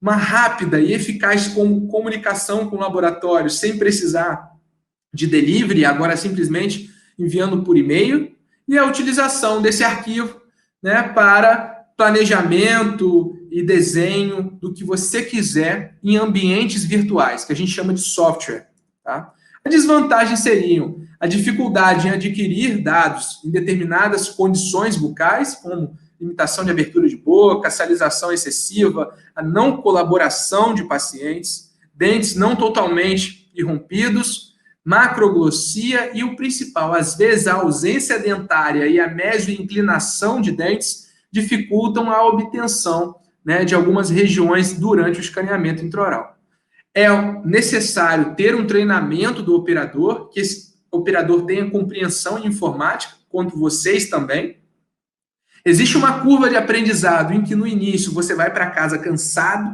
uma rápida e eficaz comunicação com o laboratório, sem precisar de delivery, agora simplesmente enviando por e-mail, e a utilização desse arquivo, né, para planejamento e desenho do que você quiser em ambientes virtuais, que a gente chama de software. Tá? As desvantagens seriam a dificuldade em adquirir dados em determinadas condições bucais, como limitação de abertura de boca, salização excessiva, a não colaboração de pacientes, dentes não totalmente irrompidos, macroglossia e o principal, às vezes a ausência dentária e a mesioinclinação de dentes dificultam a obtenção, né, de algumas regiões durante o escaneamento intraoral. É necessário ter um treinamento do operador, que esse operador tenha compreensão em informática, quanto vocês também. Existe uma curva de aprendizado em que no início você vai para casa cansado,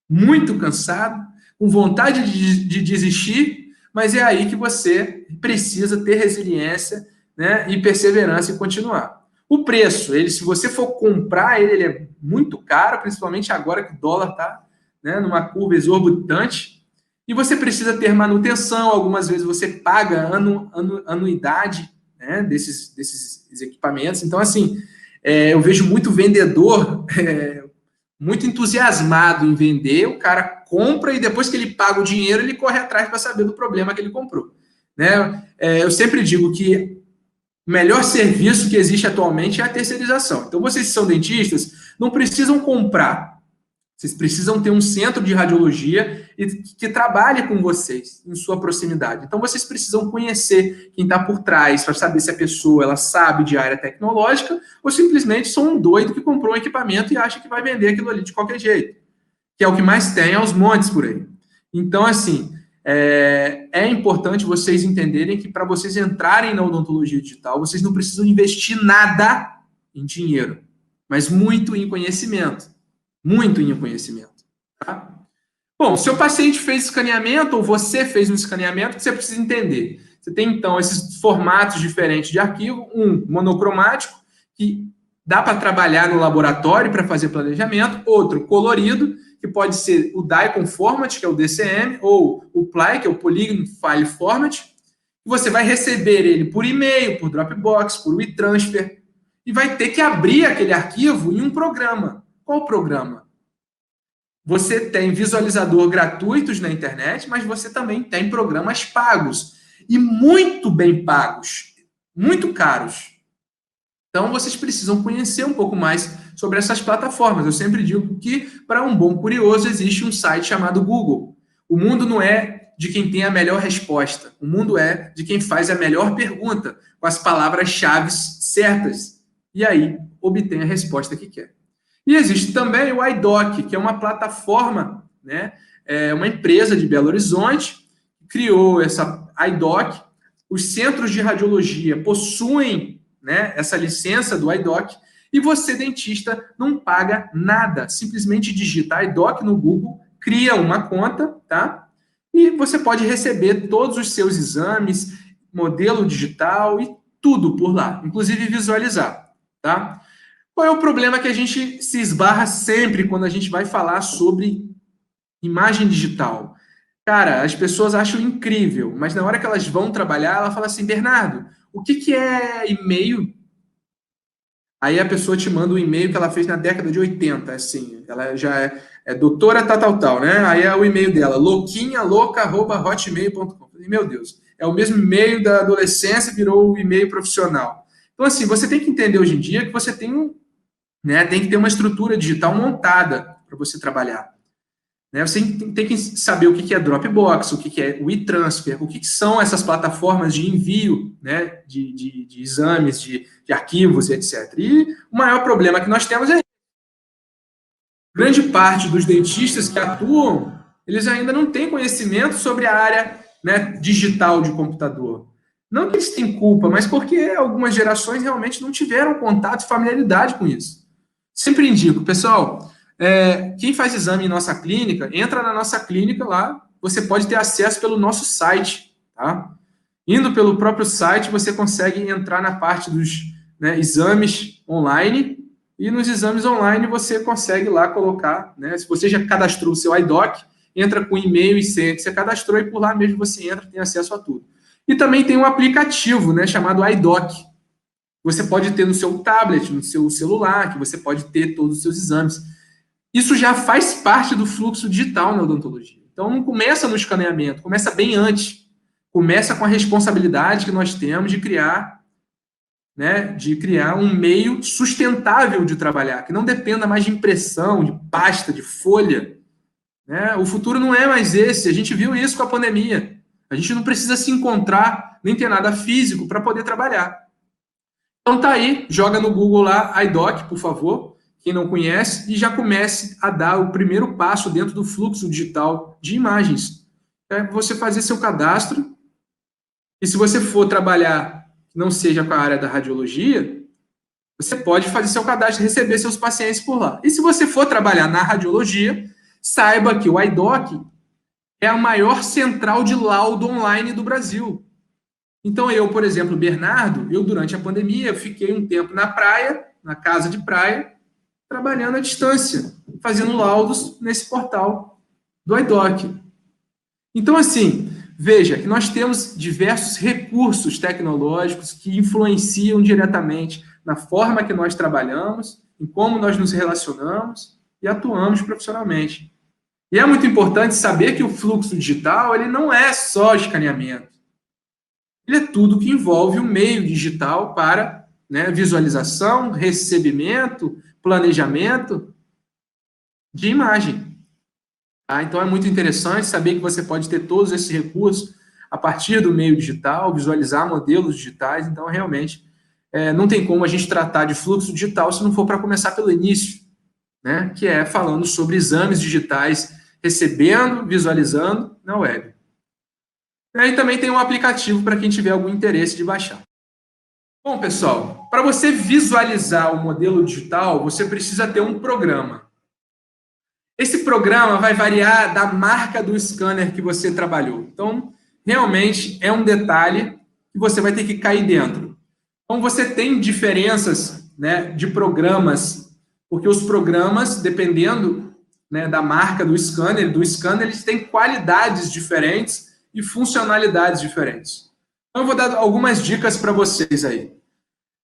muito cansado, com vontade de desistir, mas é aí que você precisa ter resiliência, né, e perseverança e continuar. O preço, se você for comprar ele é muito caro, principalmente agora que o dólar está, né, numa curva exorbitante, e você precisa ter manutenção, algumas vezes você paga anuidade, né, desses equipamentos. Então, assim, eu vejo muito vendedor muito entusiasmado em vender, o cara compra e depois que ele paga o dinheiro, ele corre atrás para saber do problema que ele comprou. Né? Eu sempre digo que o melhor serviço que existe atualmente é a terceirização. Então, vocês que são dentistas, não precisam comprar Vocês precisam ter um centro de radiologia que trabalhe com vocês, em sua proximidade. Então, vocês precisam conhecer quem está por trás, para saber se a pessoa ela sabe de área tecnológica ou simplesmente sou um doido que comprou um equipamento e acha que vai vender aquilo ali de qualquer jeito, que é o que mais tem aos montes por aí. Então, assim, é importante vocês entenderem que para vocês entrarem na odontologia digital, vocês não precisam investir nada em dinheiro, mas muito em conhecimento. Muito em conhecimento. Tá? Bom, se o paciente fez escaneamento ou você fez um escaneamento, você precisa entender. Você tem, então, esses formatos diferentes de arquivo. Um monocromático, que dá para trabalhar no laboratório para fazer planejamento. Outro colorido, que pode ser o Daikon Format, que é o DCM, ou o PLY, que é o Polygon File Format. Você vai receber ele por e-mail, por Dropbox, por WeTransfer, e vai ter que abrir aquele arquivo em um programa. Qual programa? Você tem visualizador gratuitos na internet, mas você também tem programas pagos. E muito bem pagos. Muito caros. Então, vocês precisam conhecer um pouco mais sobre essas plataformas. Eu sempre digo que, para um bom curioso, existe um site chamado Google. O mundo não é de quem tem a melhor resposta. O mundo é de quem faz a melhor pergunta, com as palavras-chave certas. E aí, obtém a resposta que quer. E existe também o iDoc, que é uma plataforma, né? É uma empresa de Belo Horizonte que criou essa iDoc. Os centros de radiologia possuem, né, essa licença do iDoc e você, dentista, não paga nada. Simplesmente digita iDoc no Google, cria uma conta, tá? E você pode receber todos os seus exames, modelo digital e tudo por lá, inclusive visualizar, tá? Qual é o problema que a gente se esbarra sempre quando a gente vai falar sobre imagem digital? Cara, as pessoas acham incrível, mas na hora que elas vão trabalhar, ela fala assim, Bernardo, o que é e-mail? Aí a pessoa te manda um e-mail que ela fez na década de 80, assim, ela já é doutora tal, né? Aí é o e-mail dela, louquinhalouca@hotmail.com. Meu Deus, é o mesmo e-mail da adolescência, virou o e-mail profissional. Então, assim, você tem que entender hoje em dia que você tem que ter uma estrutura digital montada para você trabalhar. Né? Você tem que saber o que é Dropbox, o que é WeTransfer, o que são essas plataformas de envio, né, de exames, de arquivos, etc. E o maior problema que nós temos é grande parte dos dentistas que atuam, eles ainda não têm conhecimento sobre a área, né, digital de computador. Não que eles têm culpa, mas porque algumas gerações realmente não tiveram contato e familiaridade com isso. Sempre indico, pessoal, quem faz exame em nossa clínica, entra na nossa clínica lá, você pode ter acesso pelo nosso site, tá? Indo pelo próprio site, você consegue entrar na parte dos, né, exames online, e nos exames online você consegue lá colocar, né, se você já cadastrou o seu iDoc, entra com e-mail e senha que você cadastrou, e por lá mesmo você entra e tem acesso a tudo. E também tem um aplicativo, né, chamado iDoc. Você pode ter no seu tablet, no seu celular, que você pode ter todos os seus exames. Isso já faz parte do fluxo digital na odontologia. Então, não começa no escaneamento, começa bem antes. Começa com a responsabilidade que nós temos de criar, né, um meio sustentável de trabalhar, que não dependa mais de impressão, de pasta, de folha. Né? O futuro não é mais esse. A gente viu isso com a pandemia. A gente não precisa se encontrar, nem ter nada físico para poder trabalhar. Então tá aí, joga no Google lá, iDoc, por favor, quem não conhece, e já comece a dar o primeiro passo dentro do fluxo digital de imagens. É você fazer seu cadastro, e se você for trabalhar, não seja com a área da radiologia, você pode fazer seu cadastro e receber seus pacientes por lá. E se você for trabalhar na radiologia, saiba que o iDoc é a maior central de laudo online do Brasil. Então, eu, por exemplo, Bernardo, durante a pandemia, fiquei um tempo na praia, na casa de praia, trabalhando à distância, fazendo laudos nesse portal do iDoc. Então, assim, veja que nós temos diversos recursos tecnológicos que influenciam diretamente na forma que nós trabalhamos, em como nós nos relacionamos e atuamos profissionalmente. E é muito importante saber que o fluxo digital ele não é só escaneamento. Ele é tudo que envolve o meio digital para, né, visualização, recebimento, planejamento. de imagem. Tá? Então, é muito interessante saber que você pode ter todos esses recursos a partir do meio digital, visualizar modelos digitais. Então, realmente, não tem como a gente tratar de fluxo digital se não for para começar pelo início, né? Que é falando sobre exames digitais, recebendo, visualizando na web. E aí também tem um aplicativo para quem tiver algum interesse de baixar. Bom, pessoal, para você visualizar o modelo digital, você precisa ter um programa. Esse programa vai variar da marca do scanner que você trabalhou. Então, realmente é um detalhe que você vai ter que cair dentro. Então, você tem diferenças, né, de programas, porque os programas, dependendo, né, da marca do scanner, eles têm qualidades diferentes e funcionalidades diferentes. Então, eu vou dar algumas dicas para vocês aí.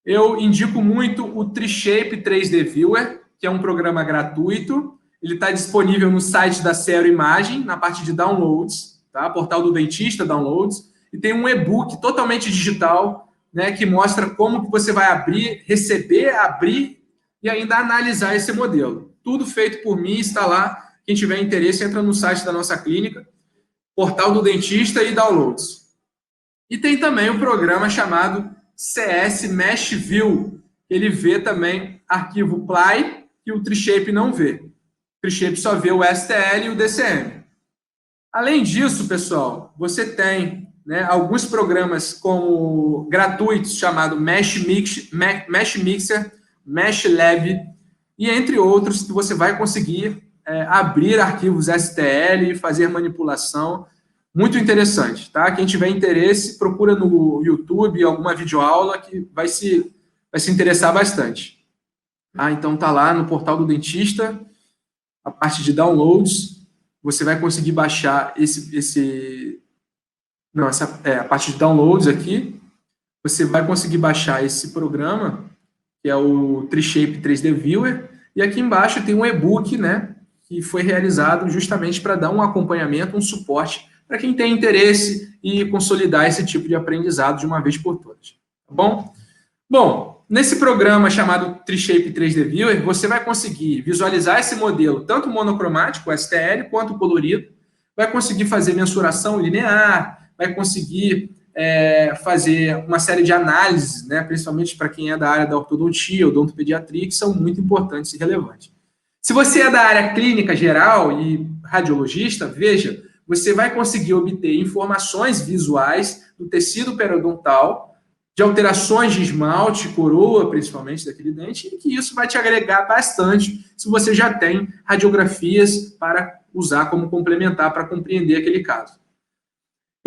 Eu indico muito o Treeshape 3D Viewer, que é um programa gratuito. Ele está disponível no site da Cero Imagem, na parte de downloads, tá? Portal do Dentista, downloads. E tem um e-book totalmente digital, né, que mostra como que você vai abrir, receber, abrir e ainda analisar esse modelo. Tudo feito por mim, está lá. Quem tiver interesse, entra no site da nossa clínica, Portal do Dentista e downloads. E tem também um programa chamado CS Mesh View. Ele vê também arquivo PLY que o Treeshape não vê. O Treeshape só vê o STL e o DCM. Além disso, pessoal, você tem, né, alguns programas como gratuitos chamado Mesh Mixer, Mesh Lab e entre outros que você vai conseguir abrir arquivos STL e fazer manipulação. Muito interessante, tá? Quem tiver interesse, procura no YouTube alguma videoaula que vai se interessar bastante. Ah, então tá lá no Portal do Dentista, a parte de downloads, você vai conseguir baixar a parte de downloads aqui, você vai conseguir baixar esse programa, que é o Treeshape 3D Viewer, e aqui embaixo tem um e-book, né, que foi realizado justamente para dar um acompanhamento, um suporte para quem tem interesse e consolidar esse tipo de aprendizado de uma vez por todas. Tá bom? Bom, nesse programa chamado Treeshape 3D Viewer, você vai conseguir visualizar esse modelo, tanto monocromático, STL, quanto colorido, vai conseguir fazer mensuração linear, vai conseguir fazer uma série de análises, né, principalmente para quem é da área da ortodontia, odontopediatria, que são muito importantes e relevantes. Se você é da área clínica geral e radiologista, veja, você vai conseguir obter informações visuais do tecido periodontal, de alterações de esmalte, coroa, principalmente daquele dente, e que isso vai te agregar bastante se você já tem radiografias para usar como complementar para compreender aquele caso.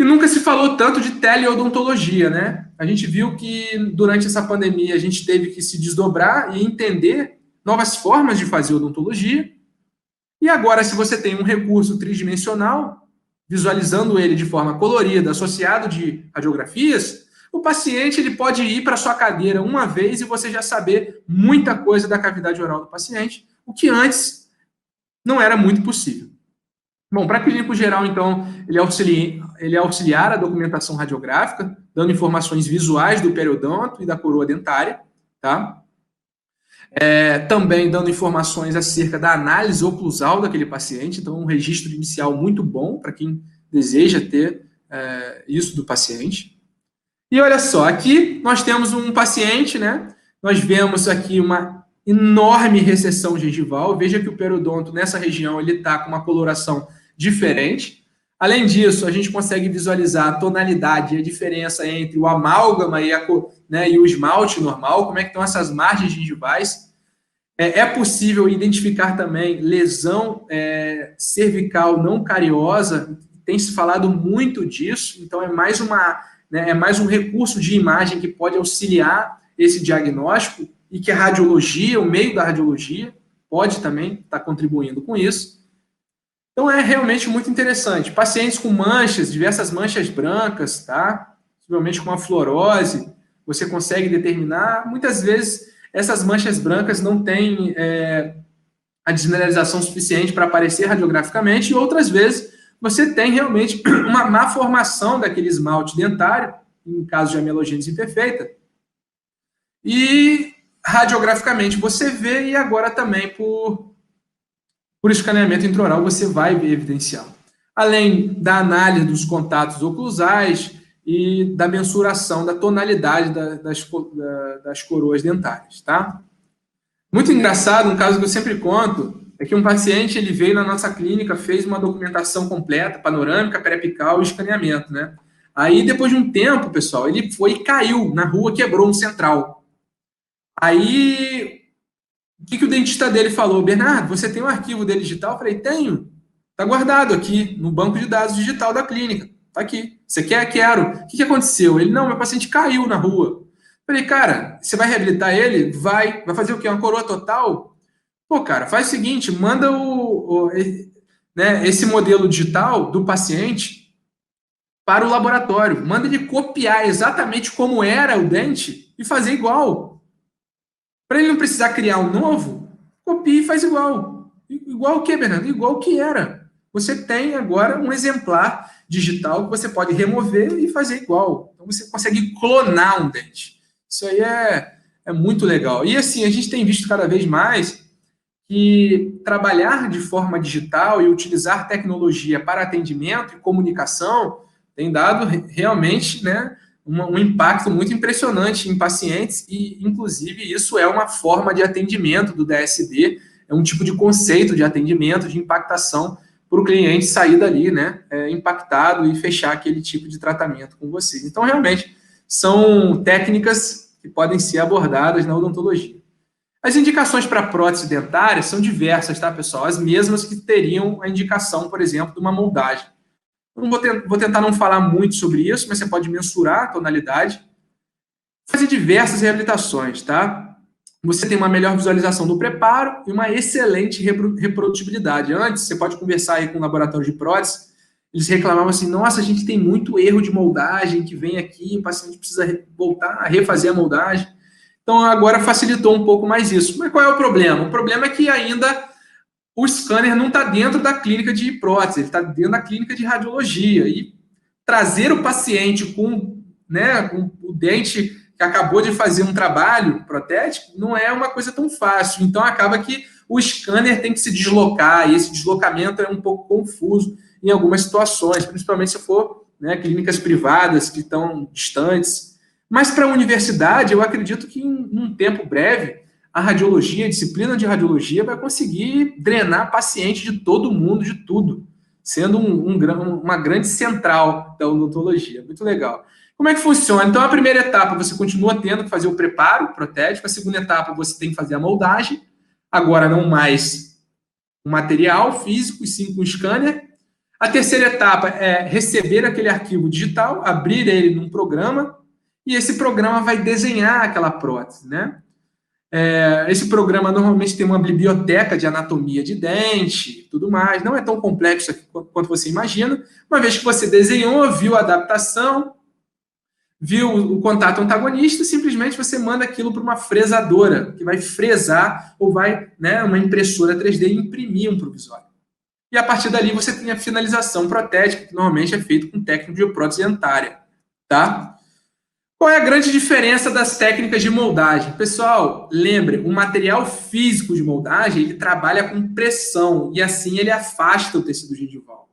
E nunca se falou tanto de teleodontologia, né? A gente viu que durante essa pandemia a gente teve que se desdobrar e entender novas formas de fazer odontologia. E agora, se você tem um recurso tridimensional, visualizando ele de forma colorida, associado de radiografias, o paciente ele pode ir para a sua cadeira uma vez e você já saber muita coisa da cavidade oral do paciente, o que antes não era muito possível. Bom, para clínico geral, então, ele é auxiliar a documentação radiográfica, dando informações visuais do periodonto e da coroa dentária, tá? Também dando informações acerca da análise oclusal daquele paciente, então um registro inicial muito bom para quem deseja ter isso do paciente. E olha só, aqui nós temos um paciente, né? Nós vemos aqui uma enorme recessão gengival. Veja que o periodonto nessa região ele está com uma coloração diferente. Além disso, a gente consegue visualizar a tonalidade e a diferença entre o amálgama e o esmalte normal, como é que estão essas margens gengivais. É possível identificar também lesão cervical não cariosa, tem se falado muito disso, então é mais um recurso de imagem que pode auxiliar esse diagnóstico e que a radiologia, o meio da radiologia, pode também estar contribuindo com isso. Então é realmente muito interessante. Pacientes com manchas, diversas manchas brancas, tá? Possivelmente com a fluorose, você consegue determinar. Muitas vezes essas manchas brancas não têm a desmineralização suficiente para aparecer radiograficamente, e outras vezes você tem realmente uma má formação daquele esmalte dentário, em caso de amelogênese imperfeita, e radiograficamente você vê, e agora também por por escaneamento intraoral você vai evidenciar. Além da análise dos contatos oclusais e da mensuração da tonalidade das coroas dentárias, tá? Muito engraçado, um caso que eu sempre conto, é que um paciente ele veio na nossa clínica, fez uma documentação completa, panorâmica, periapical e escaneamento, né? Aí, depois de um tempo, pessoal, ele foi e caiu na rua, quebrou um central. Aí, o que o dentista dele falou? Bernardo, você tem um arquivo dele digital? Eu falei, tenho. Está guardado aqui no banco de dados digital da clínica. Está aqui. Você quer? Quero. O que aconteceu? Ele, não, meu paciente caiu na rua. Eu falei, cara, você vai reabilitar ele? Vai fazer o quê? Uma coroa total? Pô, cara, faz o seguinte, manda esse modelo digital do paciente para o laboratório. Manda ele copiar exatamente como era o dente e fazer igual. Para ele não precisar criar um novo, copia e faz igual. Igual o que, Bernardo? Igual o que era. Você tem agora um exemplar digital que você pode remover e fazer igual. Então você consegue clonar um dente. Isso aí é muito legal. E assim, a gente tem visto cada vez mais que trabalhar de forma digital e utilizar tecnologia para atendimento e comunicação tem dado realmente, né, um impacto muito impressionante em pacientes e, inclusive, isso é uma forma de atendimento do DSD, é um tipo de conceito de atendimento, de impactação para o cliente sair dali, né, impactado e fechar aquele tipo de tratamento com vocês. Então, realmente, são técnicas que podem ser abordadas na odontologia. As indicações para prótese dentária são diversas, tá, pessoal? As mesmas que teriam a indicação, por exemplo, de uma moldagem. Eu não vou tentar não falar muito sobre isso, mas você pode mensurar a tonalidade. Fazer diversas reabilitações, tá? Você tem uma melhor visualização do preparo e uma excelente reprodutibilidade. Antes, você pode conversar aí com o laboratório de prótese, eles reclamavam assim, nossa, a gente tem muito erro de moldagem que vem aqui, o paciente precisa voltar a refazer a moldagem. Então, agora facilitou um pouco mais isso. Mas qual é o problema? O problema é que ainda o scanner não está dentro da clínica de prótese, ele está dentro da clínica de radiologia. E trazer o paciente com o dente que acabou de fazer um trabalho protético não é uma coisa tão fácil. Então, acaba que o scanner tem que se deslocar, e esse deslocamento é um pouco confuso em algumas situações, principalmente se for clínicas privadas que estão distantes. Mas para a universidade, eu acredito que em um tempo breve, a radiologia, a disciplina de radiologia vai conseguir drenar paciente de todo mundo, de tudo, sendo uma grande central da odontologia. Muito legal. Como é que funciona? Então, a primeira etapa, você continua tendo que fazer o preparo protético. A segunda etapa, você tem que fazer a moldagem. Agora, não mais um material físico, e sim com scanner. A terceira etapa é receber aquele arquivo digital, abrir ele num programa, e esse programa vai desenhar aquela prótese, né? Esse programa normalmente tem uma biblioteca de anatomia de dente, tudo mais. Não é tão complexo quanto você imagina. Uma vez que você desenhou, viu a adaptação, viu o contato antagonista, simplesmente você manda aquilo para uma fresadora, que vai fresar, ou vai, uma impressora 3D imprimir um provisório. E a partir dali você tem a finalização protética, que normalmente é feito com técnica de prótese dentária, tá? Qual é a grande diferença das técnicas de moldagem? Pessoal, lembre, o material físico de moldagem, ele trabalha com pressão, e assim ele afasta o tecido gengival.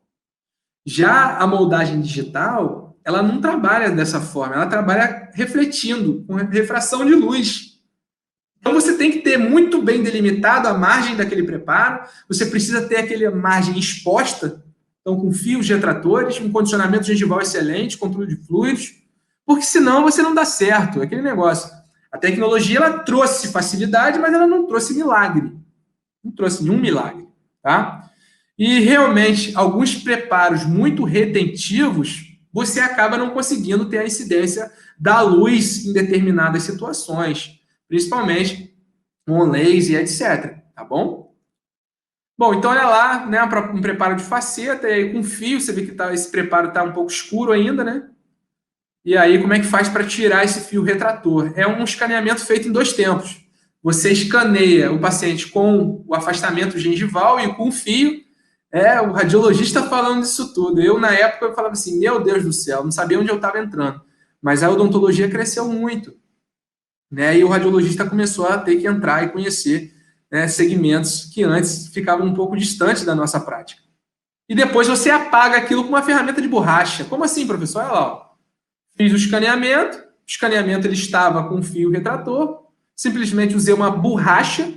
Já a moldagem digital, ela não trabalha dessa forma, ela trabalha refletindo, com refração de luz. Então você tem que ter muito bem delimitado a margem daquele preparo, você precisa ter aquela margem exposta, então com fios retratores, um condicionamento gengival excelente, controle de fluidos, porque senão você não dá certo, é aquele negócio. A tecnologia, ela trouxe facilidade, mas ela não trouxe milagre. Não trouxe nenhum milagre, tá? E realmente, alguns preparos muito retentivos, você acaba não conseguindo ter a incidência da luz em determinadas situações, principalmente com laser e etc, tá bom? Bom, então olha lá, um preparo de faceta, e aí com fio, você vê que esse preparo está um pouco escuro ainda, né? E aí, como é que faz para tirar esse fio retrator? É um escaneamento feito em 2 tempos. Você escaneia o paciente com o afastamento gengival e com o fio. O radiologista falando disso tudo. Eu, na época, eu falava assim, meu Deus do céu, não sabia onde eu estava entrando. Mas a odontologia cresceu muito, né? E o radiologista começou a ter que entrar e conhecer né, segmentos que antes ficavam um pouco distantes da nossa prática. E depois você apaga aquilo com uma ferramenta de borracha. Como assim, professor? Olha lá, ó. Fiz o escaneamento ele estava com fio retrator, simplesmente usei uma borracha,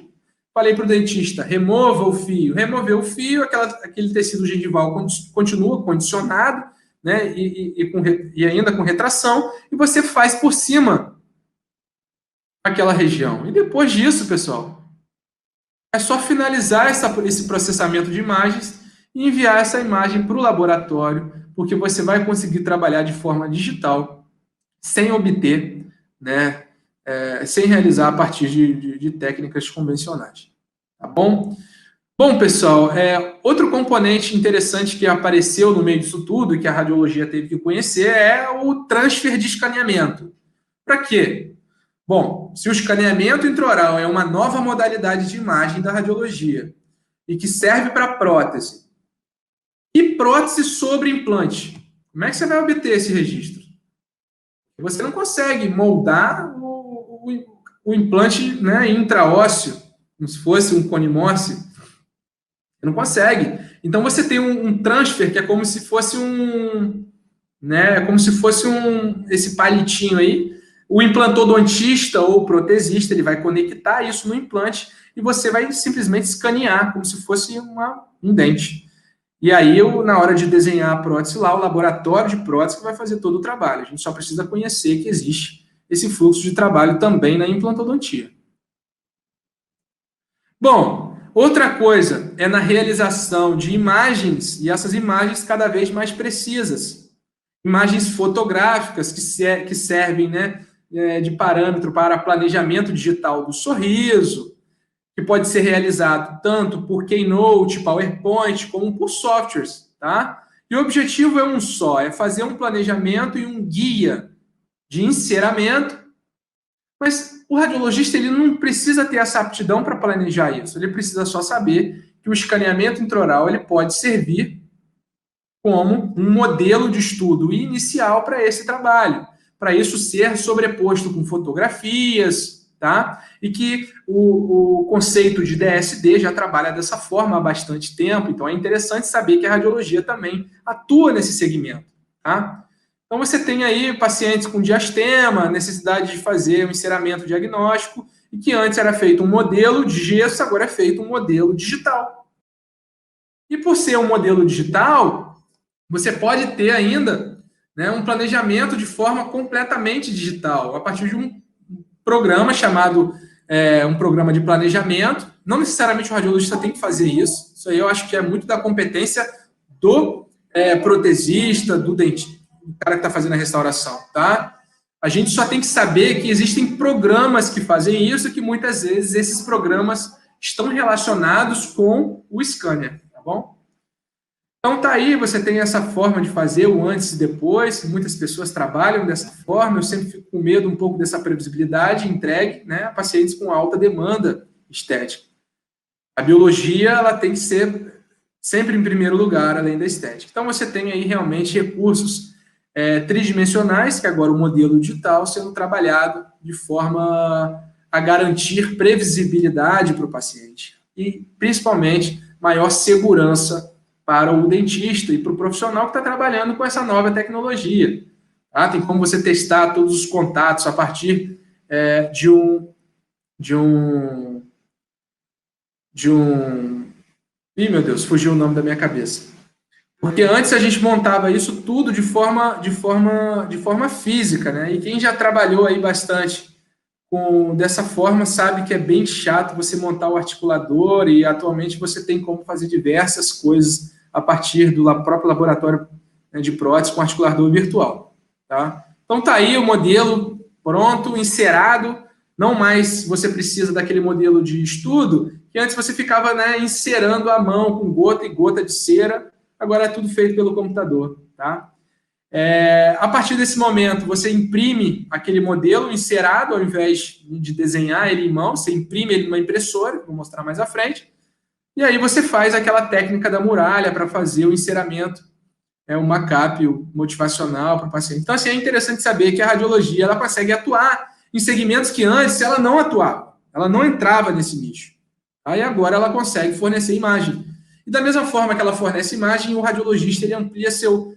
falei para o dentista, remova o fio, removeu o fio, aquele tecido gengival continua condicionado, né, e ainda com retração, e você faz por cima aquela região. E depois disso, pessoal, é só finalizar esse processamento de imagens e enviar essa imagem para o laboratório, porque você vai conseguir trabalhar de forma digital, sem obter, né, sem realizar a partir de técnicas convencionais. Tá bom? Bom, pessoal, outro componente interessante que apareceu no meio disso tudo, e que a radiologia teve que conhecer, é o transfer de escaneamento. Para quê? Bom, se o escaneamento intraoral é uma nova modalidade de imagem da radiologia e que serve para prótese, e prótese sobre implante, como é que você vai obter esse registro? Você não consegue moldar o implante, né, intraósseo, como se fosse um conimorce. Você não consegue. Então você tem um transfer que é como se fosse esse palitinho aí. O implantodontista ou protesista, ele vai conectar isso no implante e você vai simplesmente escanear como se fosse um dente. E aí, na hora de desenhar a prótese lá, o laboratório de prótese que vai fazer todo o trabalho. A gente só precisa conhecer que existe esse fluxo de trabalho também na implantodontia. Bom, outra coisa é na realização de imagens, e essas imagens cada vez mais precisas. Imagens fotográficas que servem, né, de parâmetro para planejamento digital do sorriso, que pode ser realizado tanto por Keynote, PowerPoint, como por softwares, tá? E o objetivo é um só, é fazer um planejamento e um guia de enceramento, mas o radiologista ele não precisa ter essa aptidão para planejar isso, ele precisa só saber que o escaneamento intraoral ele pode servir como um modelo de estudo inicial para esse trabalho, para isso ser sobreposto com fotografias, tá? E que o conceito de DSD já trabalha dessa forma há bastante tempo, então é interessante saber que a radiologia também atua nesse segmento, tá? Então você tem aí pacientes com diastema, necessidade de fazer um enceramento diagnóstico, e que antes era feito um modelo de gesso, agora é feito um modelo digital. E por ser um modelo digital, você pode ter ainda, né, um planejamento de forma completamente digital, a partir de um programa chamado um programa de planejamento. Não necessariamente o radiologista tem que fazer isso. Isso aí eu acho que é muito da competência do protesista, do dentista, do cara que está fazendo a restauração, tá? A gente só tem que saber que existem programas que fazem isso e que muitas vezes esses programas estão relacionados com o scanner, tá bom? Então tá aí, você tem essa forma de fazer o antes e depois, muitas pessoas trabalham dessa forma, eu sempre fico com medo um pouco dessa previsibilidade entregue, né, a pacientes com alta demanda estética. A biologia, ela tem que ser sempre em primeiro lugar, além da estética. Então você tem aí realmente recursos tridimensionais, que agora o modelo digital sendo trabalhado de forma a garantir previsibilidade para o paciente e, principalmente, maior segurança para o dentista e para o profissional que está trabalhando com essa nova tecnologia. Tá? Tem como você testar todos os contatos a partir de um... Ih, meu Deus, fugiu o nome da minha cabeça. Porque antes a gente montava isso tudo de forma física, né? E quem já trabalhou aí bastante dessa forma sabe que é bem chato você montar o articulador, e atualmente você tem como fazer diversas coisas a partir do próprio laboratório, né, de prótese com articulador virtual, tá? Então tá aí o modelo pronto, encerado. Não mais você precisa daquele modelo de estudo que antes você ficava, né, encerando a mão com gota e gota de cera. Agora é tudo feito pelo computador, tá? A partir desse momento, você imprime aquele modelo encerado, ao invés de desenhar ele em mão, você imprime ele numa impressora, vou mostrar mais à frente, e aí você faz aquela técnica da muralha para fazer o enceramento, um make-up motivacional para o paciente. Então, assim, é interessante saber que a radiologia ela consegue atuar em segmentos que antes ela não atuava, ela não entrava nesse nicho. Aí agora ela consegue fornecer imagem. E da mesma forma que ela fornece imagem, o radiologista ele amplia seu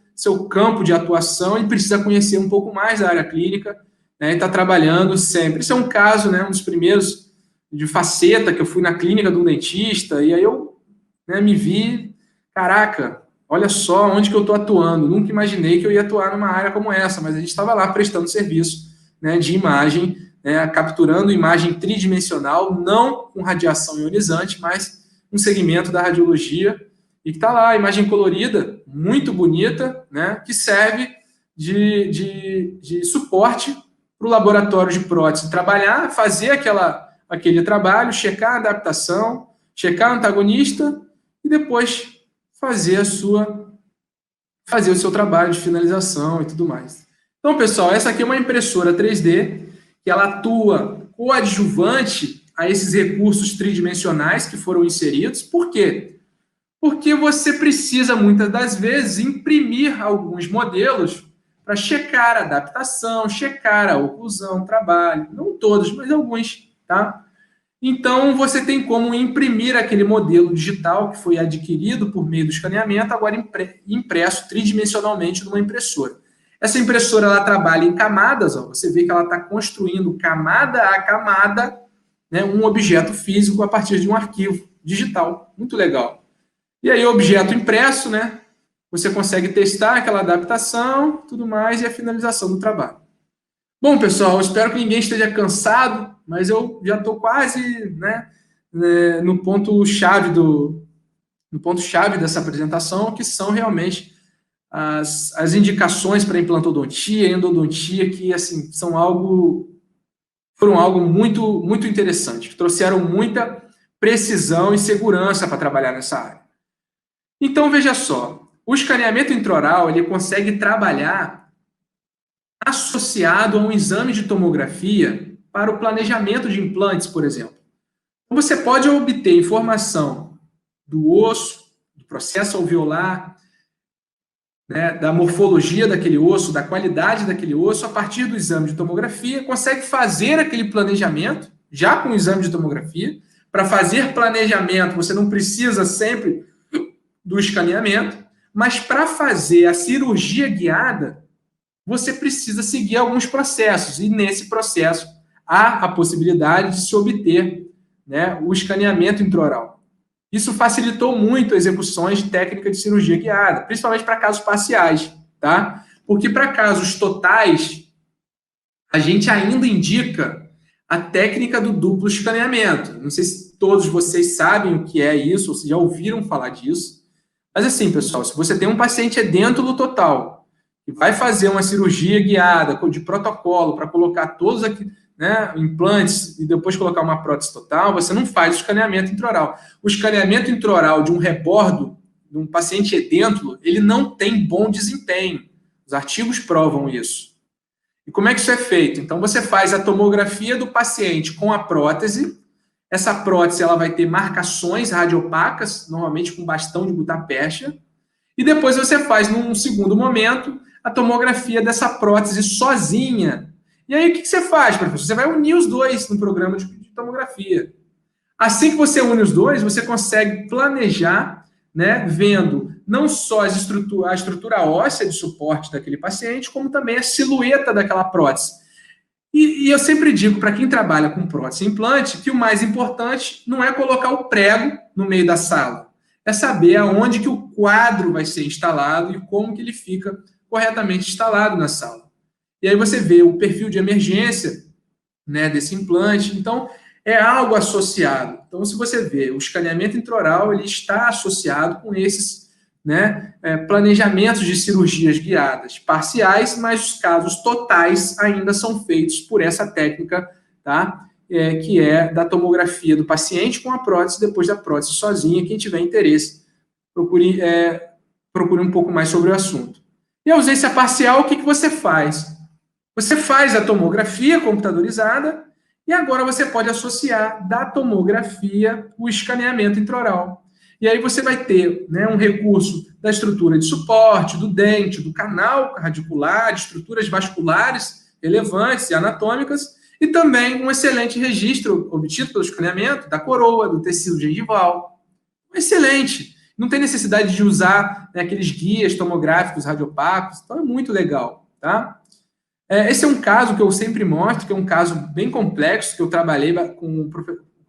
campo de atuação e precisa conhecer um pouco mais da área clínica, né, e está trabalhando sempre. Isso é um caso, né, um dos primeiros de faceta, que eu fui na clínica de um dentista, e aí eu, né, me vi, caraca, olha só onde que eu estou atuando. Nunca imaginei que eu ia atuar numa área como essa, mas a gente estava lá prestando serviço, né, de imagem, né, capturando imagem tridimensional, não com radiação ionizante, mas um segmento da radiologia, e que está lá, imagem colorida, muito bonita, né, que serve de suporte para o laboratório de prótese trabalhar, fazer aquele trabalho, checar a adaptação, checar o antagonista e depois fazer o seu trabalho de finalização e tudo mais. Então, pessoal, essa aqui é uma impressora 3D que ela atua coadjuvante a esses recursos tridimensionais que foram inseridos. Por quê? Porque você precisa, muitas das vezes, imprimir alguns modelos para checar a adaptação, checar a oclusão, trabalho. Não todos, mas alguns, tá? Então, você tem como imprimir aquele modelo digital que foi adquirido por meio do escaneamento, agora impresso tridimensionalmente numa impressora. Essa impressora ela trabalha em camadas, ó, você vê que ela está construindo camada a camada, né, um objeto físico a partir de um arquivo digital. Muito legal. E aí, o objeto impresso, né, você consegue testar aquela adaptação, tudo mais, e a finalização do trabalho. Bom, pessoal, espero que ninguém esteja cansado, mas eu já estou quase, né, no ponto-chave dessa apresentação, que são realmente as indicações para implantodontia e endodontia, que assim, foram algo muito, muito interessante, que trouxeram muita precisão e segurança para trabalhar nessa área. Então, veja só, o escaneamento intraoral ele consegue trabalhar associado a um exame de tomografia para o planejamento de implantes, por exemplo. Então, você pode obter informação do osso, do processo alveolar, né, da morfologia daquele osso, da qualidade daquele osso, a partir do exame de tomografia, consegue fazer aquele planejamento, já com o exame de tomografia. Para fazer planejamento, você não precisa sempre do escaneamento, mas para fazer a cirurgia guiada, você precisa seguir alguns processos, e nesse processo há a possibilidade de se obter, né, o escaneamento intraoral. Isso facilitou muito execuções de técnica de cirurgia guiada, principalmente para casos parciais, tá? Porque para casos totais, a gente ainda indica a técnica do duplo escaneamento. Não sei se todos vocês sabem o que é isso, ou se já ouviram falar disso. Mas assim, pessoal, se você tem um paciente edêntulo total, e vai fazer uma cirurgia guiada de protocolo para colocar todos aqui, né, implantes e depois colocar uma prótese total, você não faz o escaneamento intraoral. O escaneamento intraoral de um rebordo, de um paciente edêntulo, ele não tem bom desempenho. Os artigos provam isso. E como é que isso é feito? Então, você faz a tomografia do paciente com a prótese. Essa prótese ela vai ter marcações radiopacas, normalmente com bastão de gutapercha. E depois você faz, num segundo momento, a tomografia dessa prótese sozinha. E aí, o que você faz, professor? Você vai unir os dois no programa de tomografia. Assim que você une os dois, você consegue planejar, né, vendo não só a estrutura óssea de suporte daquele paciente, como também a silhueta daquela prótese. E eu sempre digo para quem trabalha com prótese e implante que o mais importante não é colocar o prego no meio da sala, é saber aonde que o quadro vai ser instalado e como que ele fica corretamente instalado na sala. E aí você vê o perfil de emergência, né, desse implante. Então, é algo associado. Então, se você vê, o escaneamento intraoral ele está associado com esses, né, planejamentos de cirurgias guiadas parciais, mas os casos totais ainda são feitos por essa técnica, tá? Que é da tomografia do paciente com a prótese, depois da prótese sozinha. Quem tiver interesse, procure um pouco mais sobre o assunto. E a ausência parcial, o que você faz? Você faz a tomografia computadorizada e agora você pode associar da tomografia o escaneamento intraoral. E aí você vai ter, né, um recurso da estrutura de suporte, do dente, do canal radicular, de estruturas vasculares relevantes e anatômicas, E também um excelente registro obtido pelo escaneamento da coroa, do tecido gengival. Excelente. Não tem necessidade de usar, né, aqueles guias tomográficos radiopacos. Então é muito legal, tá? Esse é um caso que eu sempre mostro, que é um caso bem complexo, que eu trabalhei com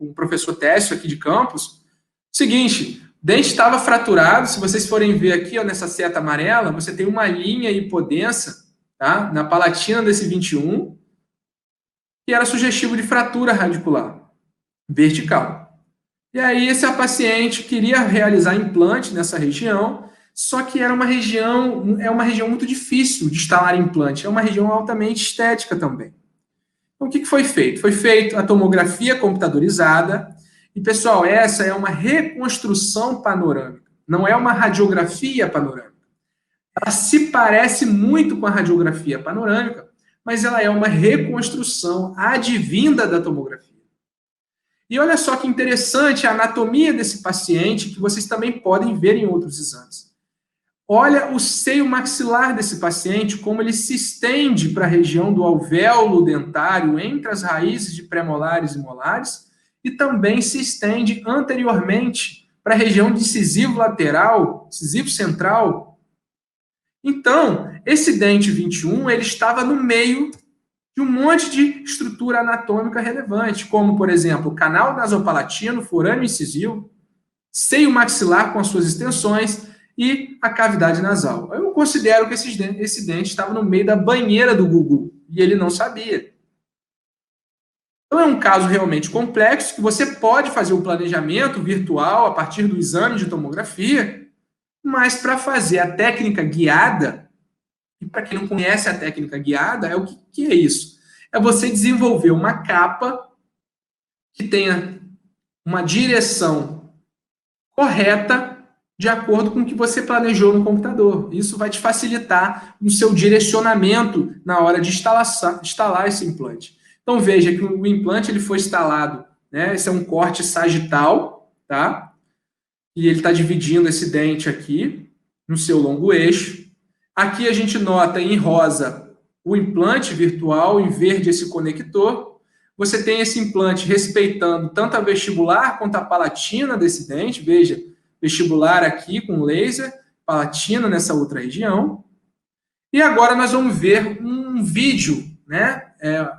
o professor Técio aqui de Campos. Seguinte, o dente estava fraturado. Se vocês forem ver aqui, ó, nessa seta amarela, você tem uma linha hipodensa, tá, na palatina desse 21, que era sugestivo de fratura radicular vertical. E aí esse paciente queria realizar implante nessa região, só que é uma região muito difícil de instalar implante, é uma região altamente estética também. Então o que foi feito? Foi feita a tomografia computadorizada, e pessoal, essa é uma reconstrução panorâmica, não é uma radiografia panorâmica. Ela se parece muito com a radiografia panorâmica, mas ela é uma reconstrução advinda da tomografia. E olha só que interessante a anatomia desse paciente, que vocês também podem ver em outros exames. Olha o seio maxilar desse paciente, como ele se estende para a região do alvéolo dentário, entre as raízes de premolares e molares, e também se estende anteriormente para a região de incisivo lateral, incisivo central. Então, esse dente 21, ele estava no meio de um monte de estrutura anatômica relevante, como, por exemplo, canal nasopalatino, forâneo incisivo, seio maxilar com as suas extensões e a cavidade nasal. Eu considero que esse dente estava no meio da banheira do Gugu, e ele não sabia. Então, é um caso realmente complexo, que você pode fazer um planejamento virtual a partir do exame de tomografia, mas para fazer a técnica guiada, e para quem não conhece a técnica guiada, o que é isso? É você desenvolver uma capa que tenha uma direção correta de acordo com o que você planejou no computador. Isso vai te facilitar no seu direcionamento na hora de instalar esse implante. Então veja que o implante ele foi instalado, né? Esse é um corte sagital, tá? E ele está dividindo esse dente aqui no seu longo eixo. Aqui a gente nota em rosa o implante virtual, em verde esse conector. Você tem esse implante respeitando tanto a vestibular quanto a palatina desse dente. Veja, vestibular aqui com laser, palatina nessa outra região. E agora nós vamos ver um vídeo, né?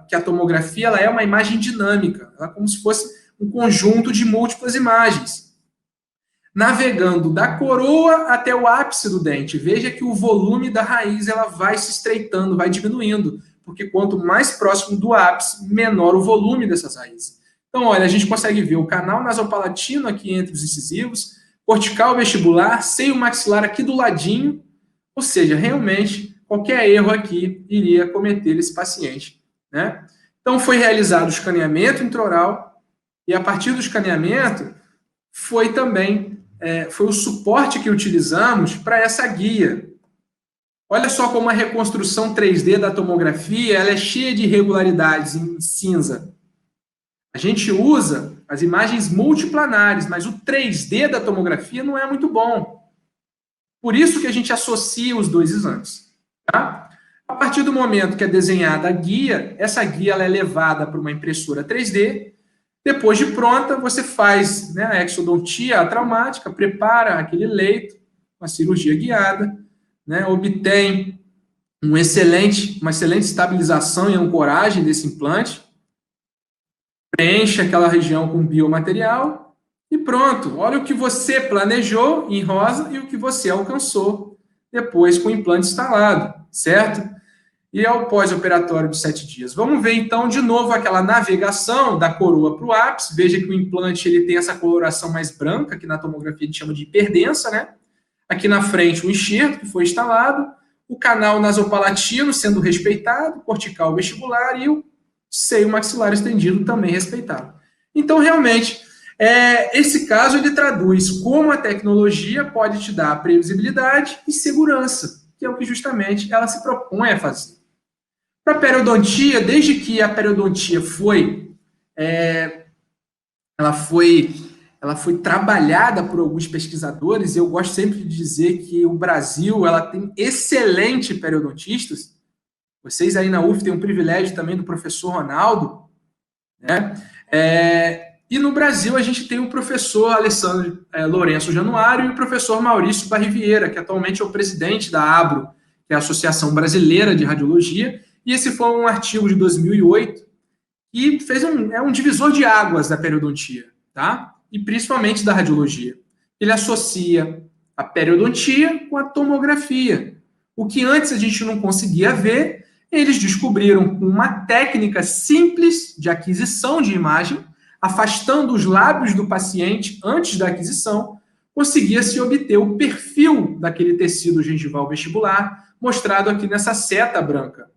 Que a tomografia ela é uma imagem dinâmica. Ela é como se fosse um conjunto de múltiplas imagens, navegando da coroa até o ápice do dente. Veja que o volume da raiz ela vai se estreitando, vai diminuindo, porque quanto mais próximo do ápice, menor o volume dessas raízes. Então, olha, a gente consegue ver o canal nasopalatino aqui entre os incisivos, cortical vestibular, seio maxilar aqui do ladinho, ou seja, realmente, qualquer erro aqui iria cometer esse paciente, né? Então, foi realizado o escaneamento intraoral, e a partir do escaneamento, foi o suporte que utilizamos para essa guia. Olha só como a reconstrução 3D da tomografia ela é cheia de irregularidades em cinza. A gente usa as imagens multiplanares, mas o 3D da tomografia não é muito bom. Por isso que a gente associa os dois exames. Tá? A partir do momento que é desenhada a guia, essa guia ela é levada para uma impressora 3D. Depois de pronta, você faz, né, a exodontia traumática, prepara aquele leito, uma cirurgia guiada, né, obtém uma excelente estabilização e ancoragem desse implante, preenche aquela região com biomaterial e pronto. Olha o que você planejou em rosa e o que você alcançou depois com o implante instalado, certo? E ao pós-operatório de 7 dias. Vamos ver, então, de novo aquela navegação da coroa para o ápice. Veja que o implante ele tem essa coloração mais branca, que na tomografia a gente chama de hiperdensa, né? Aqui na frente, o enxerto que foi instalado, o canal nasopalatino sendo respeitado, cortical vestibular e o seio maxilar estendido também respeitado. Então, realmente, esse caso ele traduz como a tecnologia pode te dar previsibilidade e segurança, que é o que justamente ela se propõe a fazer. Para a periodontia, desde que a periodontia ela foi trabalhada por alguns pesquisadores, e eu gosto sempre de dizer que o Brasil ela tem excelentes periodontistas. Vocês aí na UF têm o privilégio também do professor Ronaldo, né? E no Brasil a gente tem o professor Alessandro Lourenço Januário e o professor Maurício Barrivieira, que atualmente é o presidente da ABRO, que é a Associação Brasileira de Radiologia, e esse foi um artigo de 2008 e fez um divisor de águas da periodontia, tá? E principalmente da radiologia. Ele associa a periodontia com a tomografia. O que antes a gente não conseguia ver, eles descobriram com uma técnica simples de aquisição de imagem, afastando os lábios do paciente antes da aquisição, conseguia-se obter o perfil daquele tecido gengival vestibular, mostrado aqui nessa seta branca.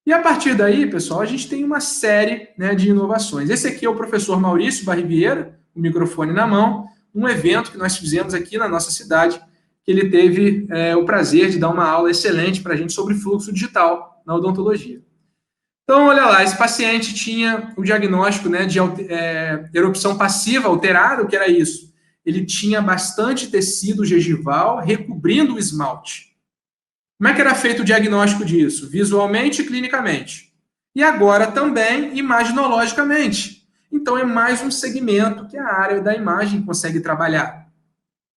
E a partir daí, pessoal, a gente tem uma série, né, de inovações. Esse aqui é o professor Maurício Barrivieira, o microfone na mão, um evento que nós fizemos aqui na nossa cidade, que ele teve o prazer de dar uma aula excelente para a gente sobre fluxo digital na odontologia. Então, olha lá, esse paciente tinha o diagnóstico, né, de erupção passiva alterada. O que era isso? Ele tinha bastante tecido gengival recobrindo o esmalte. Como é que era feito o diagnóstico disso? Visualmente e clinicamente. E agora também imaginologicamente. Então, é mais um segmento que a área da imagem consegue trabalhar.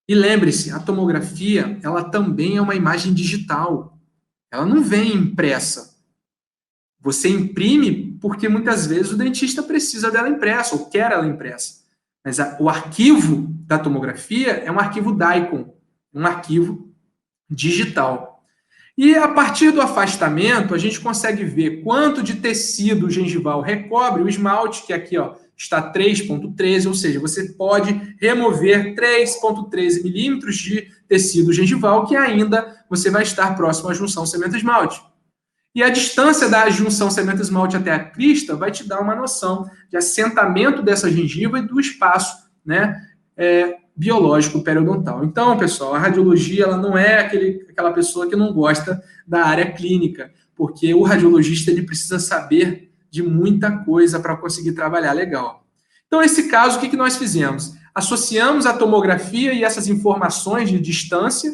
E lembre-se, a tomografia, ela também é uma imagem digital. Ela não vem impressa. Você imprime porque muitas vezes o dentista precisa dela impressa ou quer ela impressa. Mas o arquivo da tomografia é um arquivo DICOM, um arquivo digital. E a partir do afastamento, a gente consegue ver quanto de tecido gengival recobre o esmalte, que aqui está 3,13, ou seja, você pode remover 3,13 milímetros de tecido gengival, que ainda você vai estar próximo à junção cemento-esmalte. E a distância da junção cemento-esmalte até a crista vai te dar uma noção de assentamento dessa gengiva e do espaço, né, biológico periodontal. Então, pessoal, a radiologia ela não é aquela pessoa que não gosta da área clínica, porque o radiologista ele precisa saber de muita coisa para conseguir trabalhar legal. Então, nesse caso, o que nós fizemos? Associamos a tomografia e essas informações de distância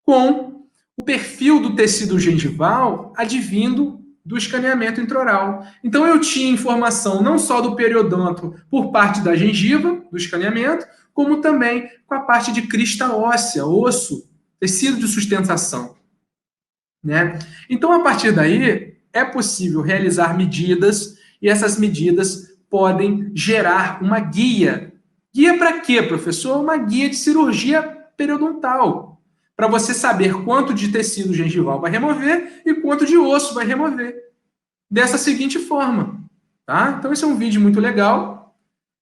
com o perfil do tecido gengival advindo do escaneamento intraoral. Então, eu tinha informação não só do periodonto por parte da gengiva, do escaneamento, como também com a parte de crista óssea, osso, tecido de sustentação, né? Então, a partir daí, é possível realizar medidas e essas medidas podem gerar uma guia. Guia para quê, professor? Uma guia de cirurgia periodontal, para você saber quanto de tecido gengival vai remover e quanto de osso vai remover. Dessa seguinte forma, tá? Então, esse é um vídeo muito legal.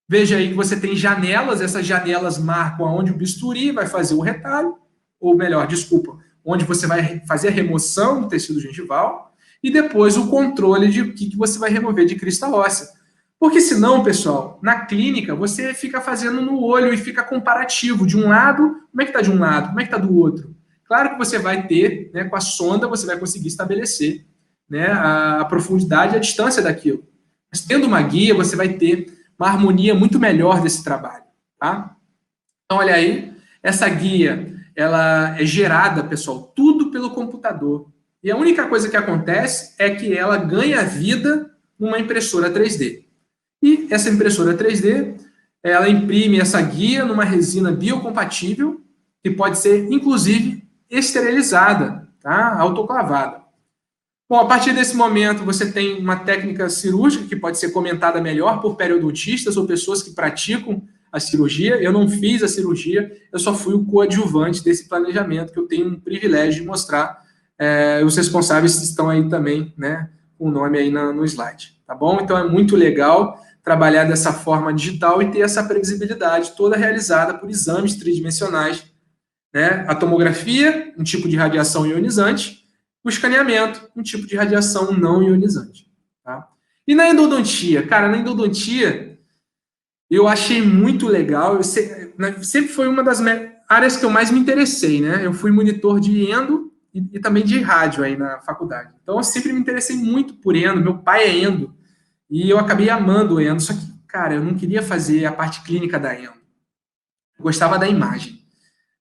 Veja aí que você tem janelas, essas janelas marcam aonde o bisturi vai fazer o retalho, ou melhor, desculpa, onde você vai fazer a remoção do tecido gengival, e depois o controle de o que você vai remover de crista óssea. Porque senão, pessoal, na clínica, você fica fazendo no olho e fica comparativo. De um lado, como é que está de um lado? Como é que está do outro? Claro que você vai ter, né, com a sonda, você vai conseguir estabelecer, né, a profundidade e a distância daquilo. Mas tendo uma guia, você vai ter uma harmonia muito melhor desse trabalho, tá? Então, olha aí, essa guia, ela é gerada, pessoal, tudo pelo computador. E a única coisa que acontece é que ela ganha vida numa impressora 3D. E essa impressora 3D, ela imprime essa guia numa resina biocompatível, que pode ser, inclusive, esterilizada, tá? Autoclavada. Bom, a partir desse momento, você tem uma técnica cirúrgica que pode ser comentada melhor por periodontistas ou pessoas que praticam a cirurgia. Eu não fiz a cirurgia, eu só fui o coadjuvante desse planejamento, que eu tenho um privilégio de mostrar. Os responsáveis estão aí também, né, com o nome aí no slide, tá bom? Então, é muito legal trabalhar dessa forma digital e ter essa previsibilidade toda realizada por exames tridimensionais, né? A tomografia, um tipo de radiação ionizante, o escaneamento, um tipo de radiação não ionizante, tá? E na endodontia? Cara, na endodontia, eu achei muito legal, sempre foi uma das áreas que eu mais me interessei, né? Eu fui monitor de endo e também de rádio aí na faculdade. Então, eu sempre me interessei muito por endo, meu pai é endo, e eu acabei amando o endo, só que, cara, eu não queria fazer a parte clínica da endo. Eu gostava da imagem.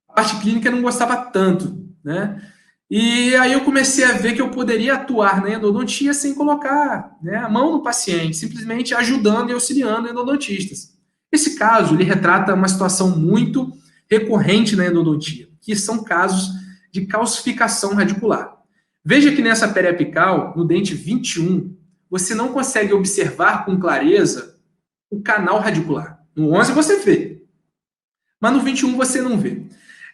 A parte clínica eu não gostava tanto, né? E aí eu comecei a ver que eu poderia atuar na endodontia sem colocar, né, a mão no paciente, simplesmente ajudando e auxiliando endodontistas. Esse caso, ele retrata uma situação muito recorrente na endodontia, que são casos de calcificação radicular. Veja que nessa periapical, no dente 21, você não consegue observar com clareza o canal radicular. No 11 você vê, mas no 21 você não vê.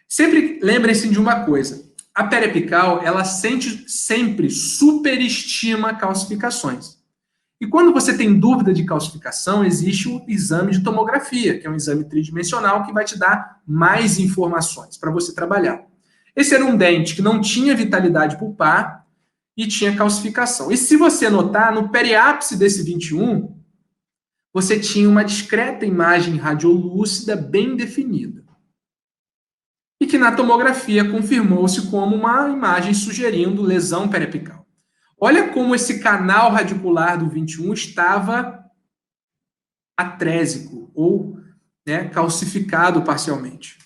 Sempre lembrem-se de uma coisa: a periapical, ela sempre superestima calcificações. E quando você tem dúvida de calcificação, existe o exame de tomografia, que é um exame tridimensional que vai te dar mais informações para você trabalhar. Esse era um dente que não tinha vitalidade pulpar e tinha calcificação. E se você notar, no periápice desse 21, você tinha uma discreta imagem radiolúcida bem definida. E que na tomografia confirmou-se como uma imagem sugerindo lesão periapical. Olha como esse canal radicular do 21 estava atrésico, ou, né, calcificado parcialmente.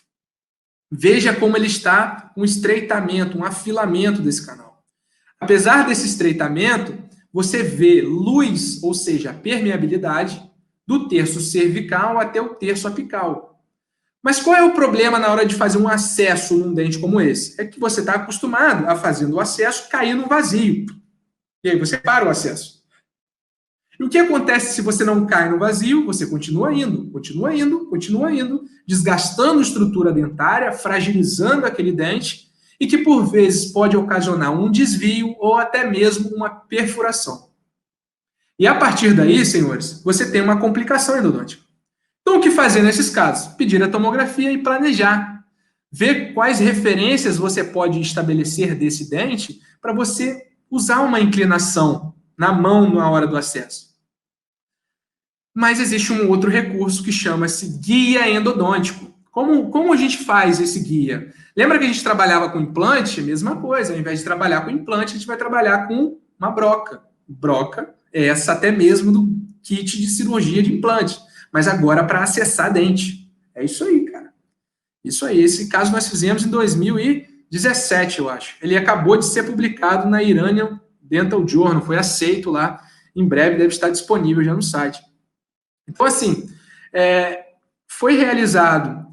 Veja como ele está com um estreitamento, um afilamento desse canal. Apesar desse estreitamento, você vê luz, ou seja, a permeabilidade, do terço cervical até o terço apical. Mas qual é o problema na hora de fazer um acesso num dente como esse? É que você está acostumado a, fazendo o acesso, cair no vazio. E aí você para o acesso. E o que acontece se você não cai no vazio? Você continua indo, desgastando a estrutura dentária, fragilizando aquele dente, e que por vezes pode ocasionar um desvio ou até mesmo uma perfuração. E a partir daí, senhores, você tem uma complicação endodôntica. Então, o que fazer nesses casos? Pedir a tomografia e planejar. Ver quais referências você pode estabelecer desse dente para você usar uma inclinação na mão na hora do acesso. Mas existe um outro recurso que chama-se guia endodôntico. Como a gente faz esse guia? Lembra que a gente trabalhava com implante? Mesma coisa. Ao invés de trabalhar com implante, a gente vai trabalhar com uma broca. Broca é essa até mesmo do kit de cirurgia de implante. Mas agora para acessar dente. É isso aí, cara. Isso aí. Esse caso nós fizemos em 2017, eu acho. Ele acabou de ser publicado na Iranian Dental Journal. Foi aceito lá. Em breve deve estar disponível já no site. Então, assim, foi realizado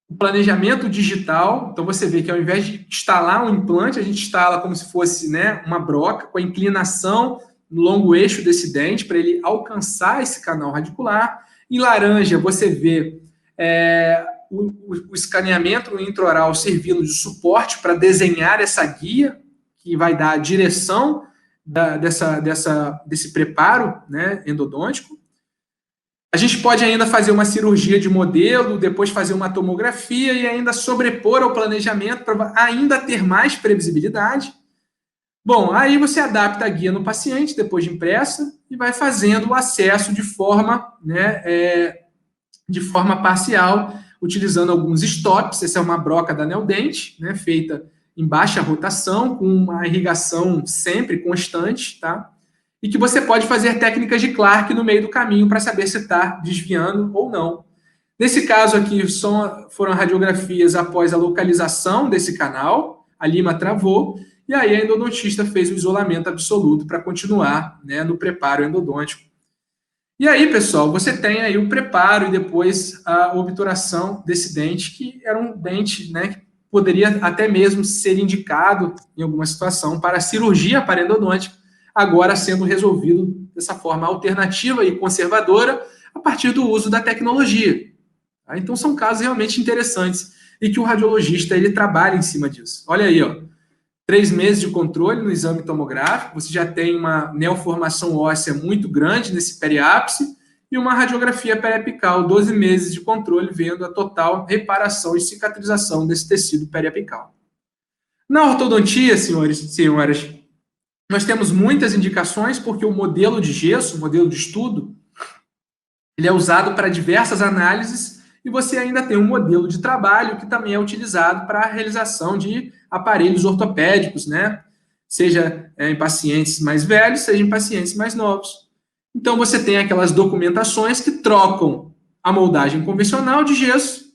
o planejamento digital. Então, você vê que ao invés de instalar um implante, a gente instala como se fosse, né, uma broca com a inclinação no longo eixo desse dente para ele alcançar esse canal radicular. Em laranja, você vê o escaneamento no intraoral servindo de suporte para desenhar essa guia que vai dar a direção desse preparo, né, endodôntico. A gente pode ainda fazer uma cirurgia de modelo, depois fazer uma tomografia e ainda sobrepor ao planejamento para ainda ter mais previsibilidade. Bom, aí você adapta a guia no paciente, depois de impressa, e vai fazendo o acesso de forma, né, de forma parcial, utilizando alguns stops. Essa é uma broca da Neodent, né, feita em baixa rotação, com uma irrigação sempre constante, tá? E que você pode fazer técnicas de Clark no meio do caminho para saber se está desviando ou não. Nesse caso aqui, foram radiografias após a localização desse canal, a lima travou, e aí a endodontista fez o isolamento absoluto para continuar, né, no preparo endodôntico. E aí, pessoal, você tem aí o preparo e depois a obturação desse dente, que era um dente, né, que poderia até mesmo ser indicado em alguma situação para cirurgia parendodôntica, agora sendo resolvido dessa forma alternativa e conservadora a partir do uso da tecnologia. Tá? Então, são casos realmente interessantes e que o radiologista ele trabalha em cima disso. Olha aí, ó, 3 meses de controle no exame tomográfico, você já tem uma neoformação óssea muito grande nesse periápice e uma radiografia periapical, 12 meses de controle, vendo a total reparação e cicatrização desse tecido periapical. Na ortodontia, senhores e senhoras, nós temos muitas indicações porque o modelo de gesso, o modelo de estudo, ele é usado para diversas análises e você ainda tem um modelo de trabalho que também é utilizado para a realização de aparelhos ortopédicos, né? Seja em pacientes mais velhos, seja em pacientes mais novos. Então, você tem aquelas documentações que trocam a moldagem convencional de gesso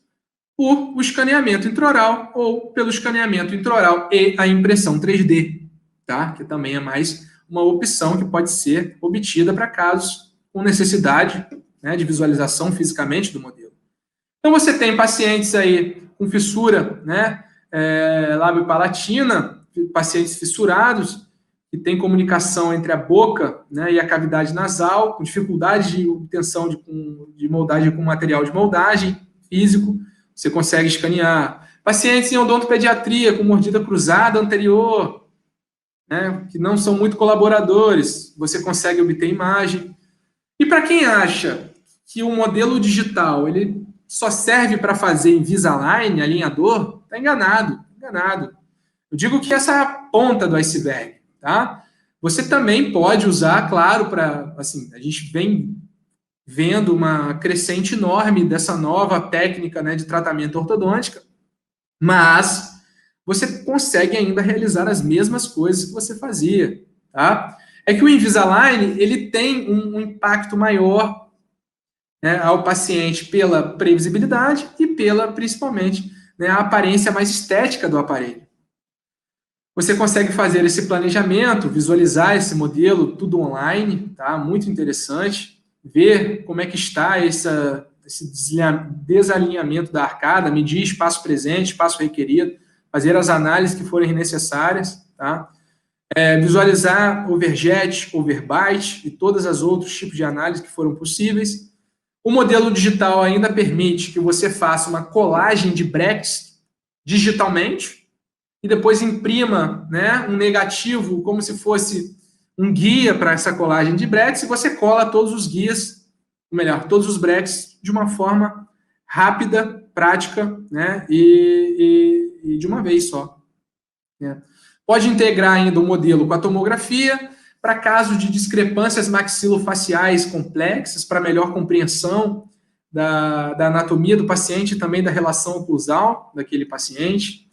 por o escaneamento intraoral ou pelo escaneamento intraoral e a impressão 3D, tá? Que também é mais uma opção que pode ser obtida para casos com necessidade, né, de visualização fisicamente do modelo. Então, você tem pacientes aí com fissura, né, lábio-palatina, pacientes fissurados, que tem comunicação entre a boca, né, e a cavidade nasal, com dificuldade de obtenção de moldagem com material de moldagem físico, você consegue escanear. Pacientes em odontopediatria com mordida cruzada anterior, né, que não são muito colaboradores, você consegue obter imagem. E para quem acha que o modelo digital ele só serve para fazer Invisalign, alinhador, está enganado, enganado. Eu digo que essa é a ponta do iceberg, tá? Você também pode usar, claro, para, assim, a gente vem vendo uma crescente enorme dessa nova técnica, né, de tratamento ortodôntica, mas você consegue ainda realizar as mesmas coisas que você fazia, tá? É que o Invisalign, ele tem um impacto maior, né, ao paciente pela previsibilidade e pela, principalmente, né, a aparência mais estética do aparelho. Você consegue fazer esse planejamento, visualizar esse modelo, tudo online, tá? Muito interessante. Ver como é que está esse desalinhamento da arcada, medir espaço presente, espaço requerido, fazer as análises que forem necessárias, tá? Visualizar overjet, overbite e todos os outros tipos de análise que foram possíveis. O modelo digital ainda permite que você faça uma colagem de brackets digitalmente e depois imprima, né, um negativo como se fosse um guia para essa colagem de brackets e você cola todos os guias, ou melhor, todos os brackets de uma forma rápida, prática, né, e de uma vez só, né. Pode integrar ainda o modelo com a tomografia para casos de discrepâncias maxilofaciais complexas, para melhor compreensão da anatomia do paciente e também da relação oclusal daquele paciente.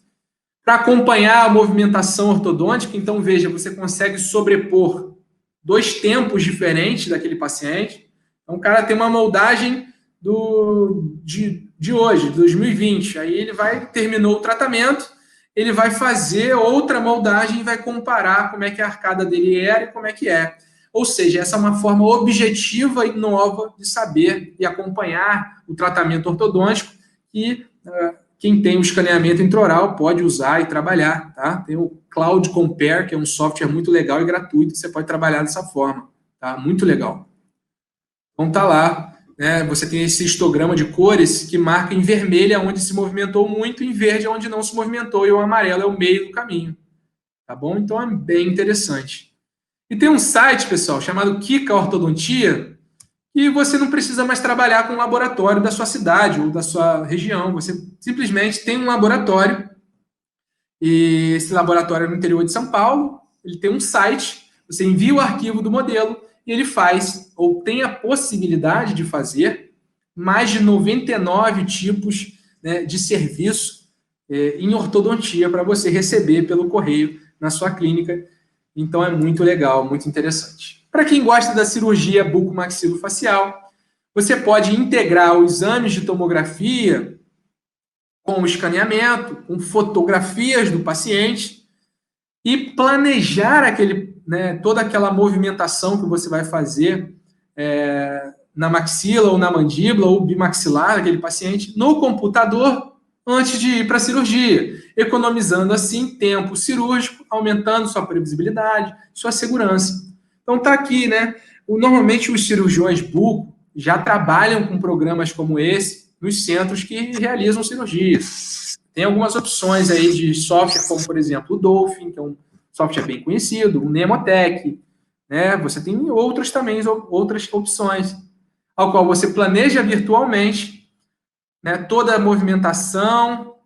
Para acompanhar a movimentação ortodôntica, então, veja, você consegue sobrepor 2 tempos diferentes daquele paciente. Então, o cara tem uma moldagem de hoje, de 2020. Aí ele terminou o tratamento, ele vai fazer outra moldagem e vai comparar como é que a arcada dele era e como é que é. Ou seja, essa é uma forma objetiva e nova de saber e acompanhar o tratamento ortodôntico e quem tem o escaneamento intraoral pode usar e trabalhar, tá? Tem o Cloud Compare, que é um software muito legal e gratuito, você pode trabalhar dessa forma, tá? Muito legal. Então tá lá, né? Você tem esse histograma de cores que marca em vermelho onde se movimentou muito, em verde onde não se movimentou, e o amarelo é o meio do caminho, tá bom? Então é bem interessante. E tem um site, pessoal, chamado Kika Ortodontia, e você não precisa mais trabalhar com o laboratório da sua cidade ou da sua região. Você simplesmente tem um laboratório, e esse laboratório é no interior de São Paulo, ele tem um site, você envia o arquivo do modelo e ele faz, ou tem a possibilidade de fazer, mais de 99 tipos, né, de serviço em ortodontia para você receber pelo correio na sua clínica. Então é muito legal, muito interessante. Para quem gosta da cirurgia bucomaxilofacial, você pode integrar os exames de tomografia com o escaneamento, com fotografias do paciente e planejar toda aquela movimentação que você vai fazer na maxila ou na mandíbula ou bimaxilar daquele paciente no computador antes de ir para a cirurgia, economizando assim tempo cirúrgico, aumentando sua previsibilidade, sua segurança. Então está aqui, né? Normalmente os cirurgiões buco já trabalham com programas como esse nos centros que realizam cirurgias. Tem algumas opções aí de software, como por exemplo o Dolphin, que é um software bem conhecido, o Nemotec, né? Você tem outras também, outras opções, ao qual você planeja virtualmente, né, toda a movimentação,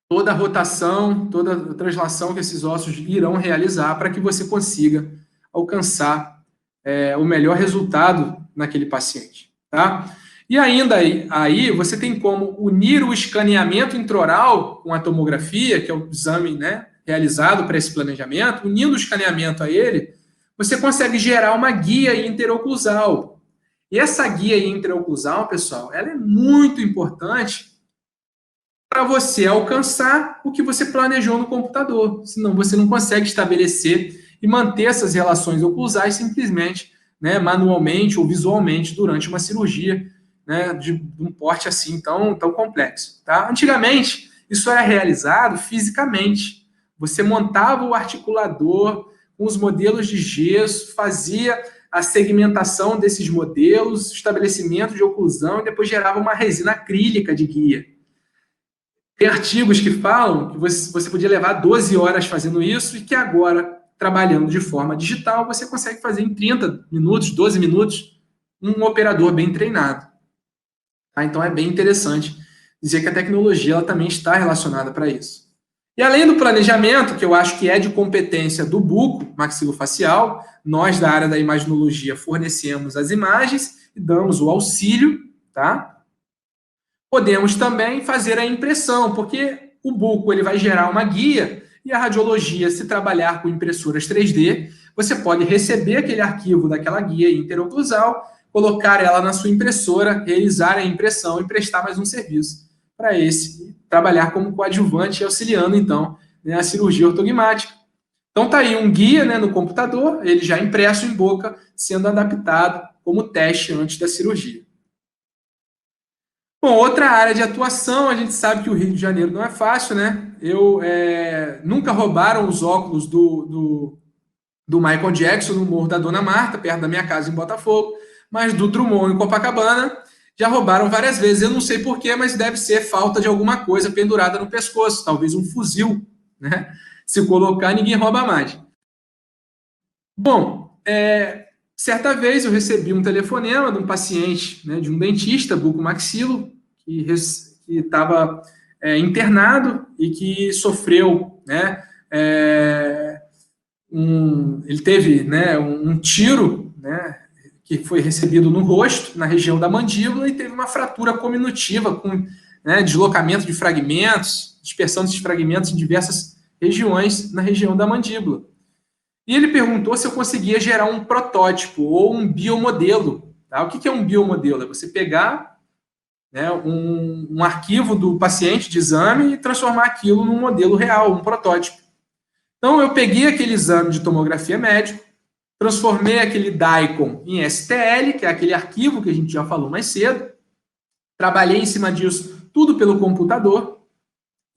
toda a rotação, toda a translação que esses ossos irão realizar para que você consiga alcançar o melhor resultado naquele paciente, tá? E ainda aí você tem como unir o escaneamento intraoral com a tomografia, que é o exame, né, realizado para esse planejamento. Unindo o escaneamento a ele, você consegue gerar uma guia interoclusal. E essa guia interoclusal, pessoal, ela é muito importante para você alcançar o que você planejou no computador. Senão você não consegue estabelecer e manter essas relações oclusais simplesmente, né, manualmente ou visualmente durante uma cirurgia, né, de um porte assim tão complexo. Tá? Antigamente, isso era realizado fisicamente. Você montava o articulador com os modelos de gesso, fazia a segmentação desses modelos, estabelecimento de oclusão e depois gerava uma resina acrílica de guia. Tem artigos que falam que você podia levar 12 horas fazendo isso e que agora, trabalhando de forma digital, você consegue fazer em 30 minutos, 12 minutos, um operador bem treinado. Tá? Então, é bem interessante dizer que a tecnologia ela também está relacionada para isso. E além do planejamento, que eu acho que é de competência do buco maxilofacial, nós da área da imaginologia fornecemos as imagens e damos o auxílio, tá? Podemos também fazer a impressão, porque o buco ele vai gerar uma guia e a radiologia, se trabalhar com impressoras 3D, você pode receber aquele arquivo daquela guia interoclusal, colocar ela na sua impressora, realizar a impressão e prestar mais um serviço para esse, trabalhar como coadjuvante e auxiliando, então, né, a cirurgia ortognática. Então, está aí um guia, né, no computador, ele já impresso em boca, sendo adaptado como teste antes da cirurgia. Bom, outra área de atuação, a gente sabe que o Rio de Janeiro não é fácil, né? Nunca roubaram os óculos do Michael Jackson no Morro da Dona Marta, perto da minha casa em Botafogo, mas do Drummond em Copacabana já roubaram várias vezes. Eu não sei porquê, mas deve ser falta de alguma coisa pendurada no pescoço, talvez um fuzil, né? Se colocar, ninguém rouba mais. Bom, certa vez eu recebi um telefonema de um paciente, né, de um dentista bucomaxilo, que estava internado e que sofreu, né, ele teve, né, um tiro, né, que foi recebido no rosto, na região da mandíbula, e teve uma fratura cominutiva com, né, deslocamento de fragmentos, dispersão desses fragmentos em diversas regiões na região da mandíbula. E ele perguntou se eu conseguia gerar um protótipo ou um biomodelo. Tá? O que é um biomodelo? É você pegar, né, um arquivo do paciente de exame e transformar aquilo num modelo real, um protótipo. Então, eu peguei aquele exame de tomografia médico, transformei aquele DICOM em STL, que é aquele arquivo que a gente já falou mais cedo, trabalhei em cima disso tudo pelo computador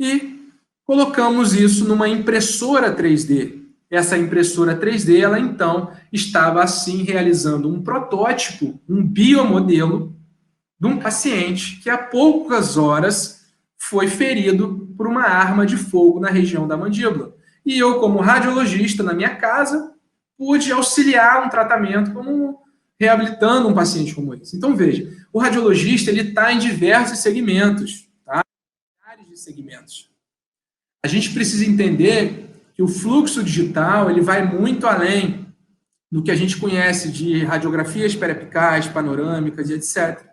e colocamos isso numa impressora 3D. Essa impressora 3D, ela então estava assim realizando um protótipo, um biomodelo de um paciente que há poucas horas foi ferido por uma arma de fogo na região da mandíbula. E eu, como radiologista na minha casa, pude auxiliar um tratamento como reabilitando um paciente como esse. Então, veja, o radiologista ele está em diversos segmentos, tá? Vários de segmentos. A gente precisa entender que o fluxo digital ele vai muito além do que a gente conhece de radiografias periapicais, panorâmicas e etc.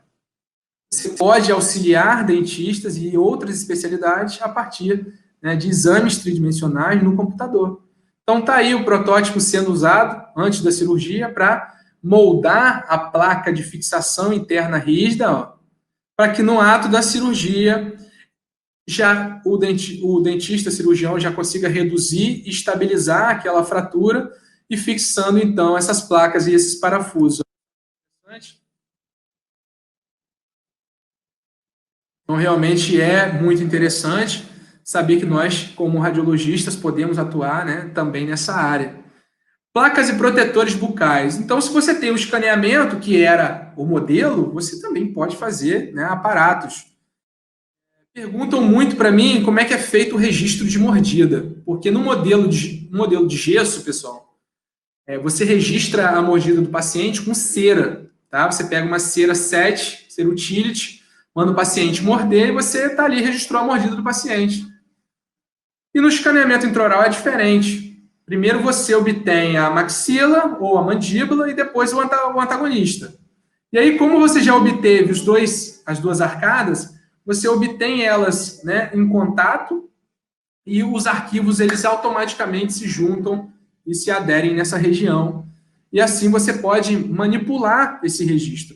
Você pode auxiliar dentistas e outras especialidades a partir, né, de exames tridimensionais no computador. Então, está aí o protótipo sendo usado antes da cirurgia para moldar a placa de fixação interna rígida, para que no ato da cirurgia já o dentista cirurgião já consiga reduzir e estabilizar aquela fratura e fixando, então, essas placas e esses parafusos. Então, realmente é muito interessante saber que nós, como radiologistas, podemos atuar, né, também nessa área. Placas e protetores bucais. Então, se você tem o escaneamento, que era o modelo, você também pode fazer, né, aparatos. Perguntam muito para mim como é que é feito o registro de mordida, porque no modelo de gesso, pessoal, você registra a mordida do paciente com cera, tá? Você pega uma cera 7, cera utility, manda o paciente morder e você está ali, registrou a mordida do paciente. E no escaneamento intraoral é diferente. Primeiro você obtém a maxila ou a mandíbula e depois o antagonista. E aí, como você já obteve as duas arcadas, você obtém elas, né, em contato e os arquivos eles automaticamente se juntam e se aderem nessa região. E assim você pode manipular esse registro.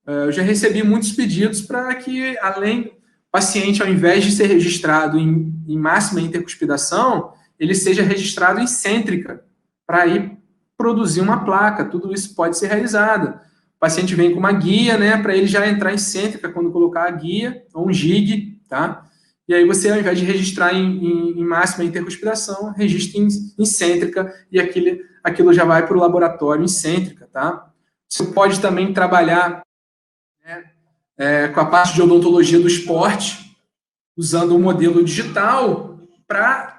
Eu já recebi muitos pedidos para que, além paciente, ao invés de ser registrado em máxima intercuspidação, ele seja registrado em cêntrica, para aí produzir uma placa. Tudo isso pode ser realizado. O paciente vem com uma guia, né, para ele já entrar em cêntrica quando colocar a guia, ou um jig, tá? E aí você, ao invés de registrar em máxima intercuspidação, registra em cêntrica, e aquilo já vai para o laboratório em cêntrica, tá? Você pode também trabalhar, né, com a parte de odontologia do esporte, usando o modelo digital para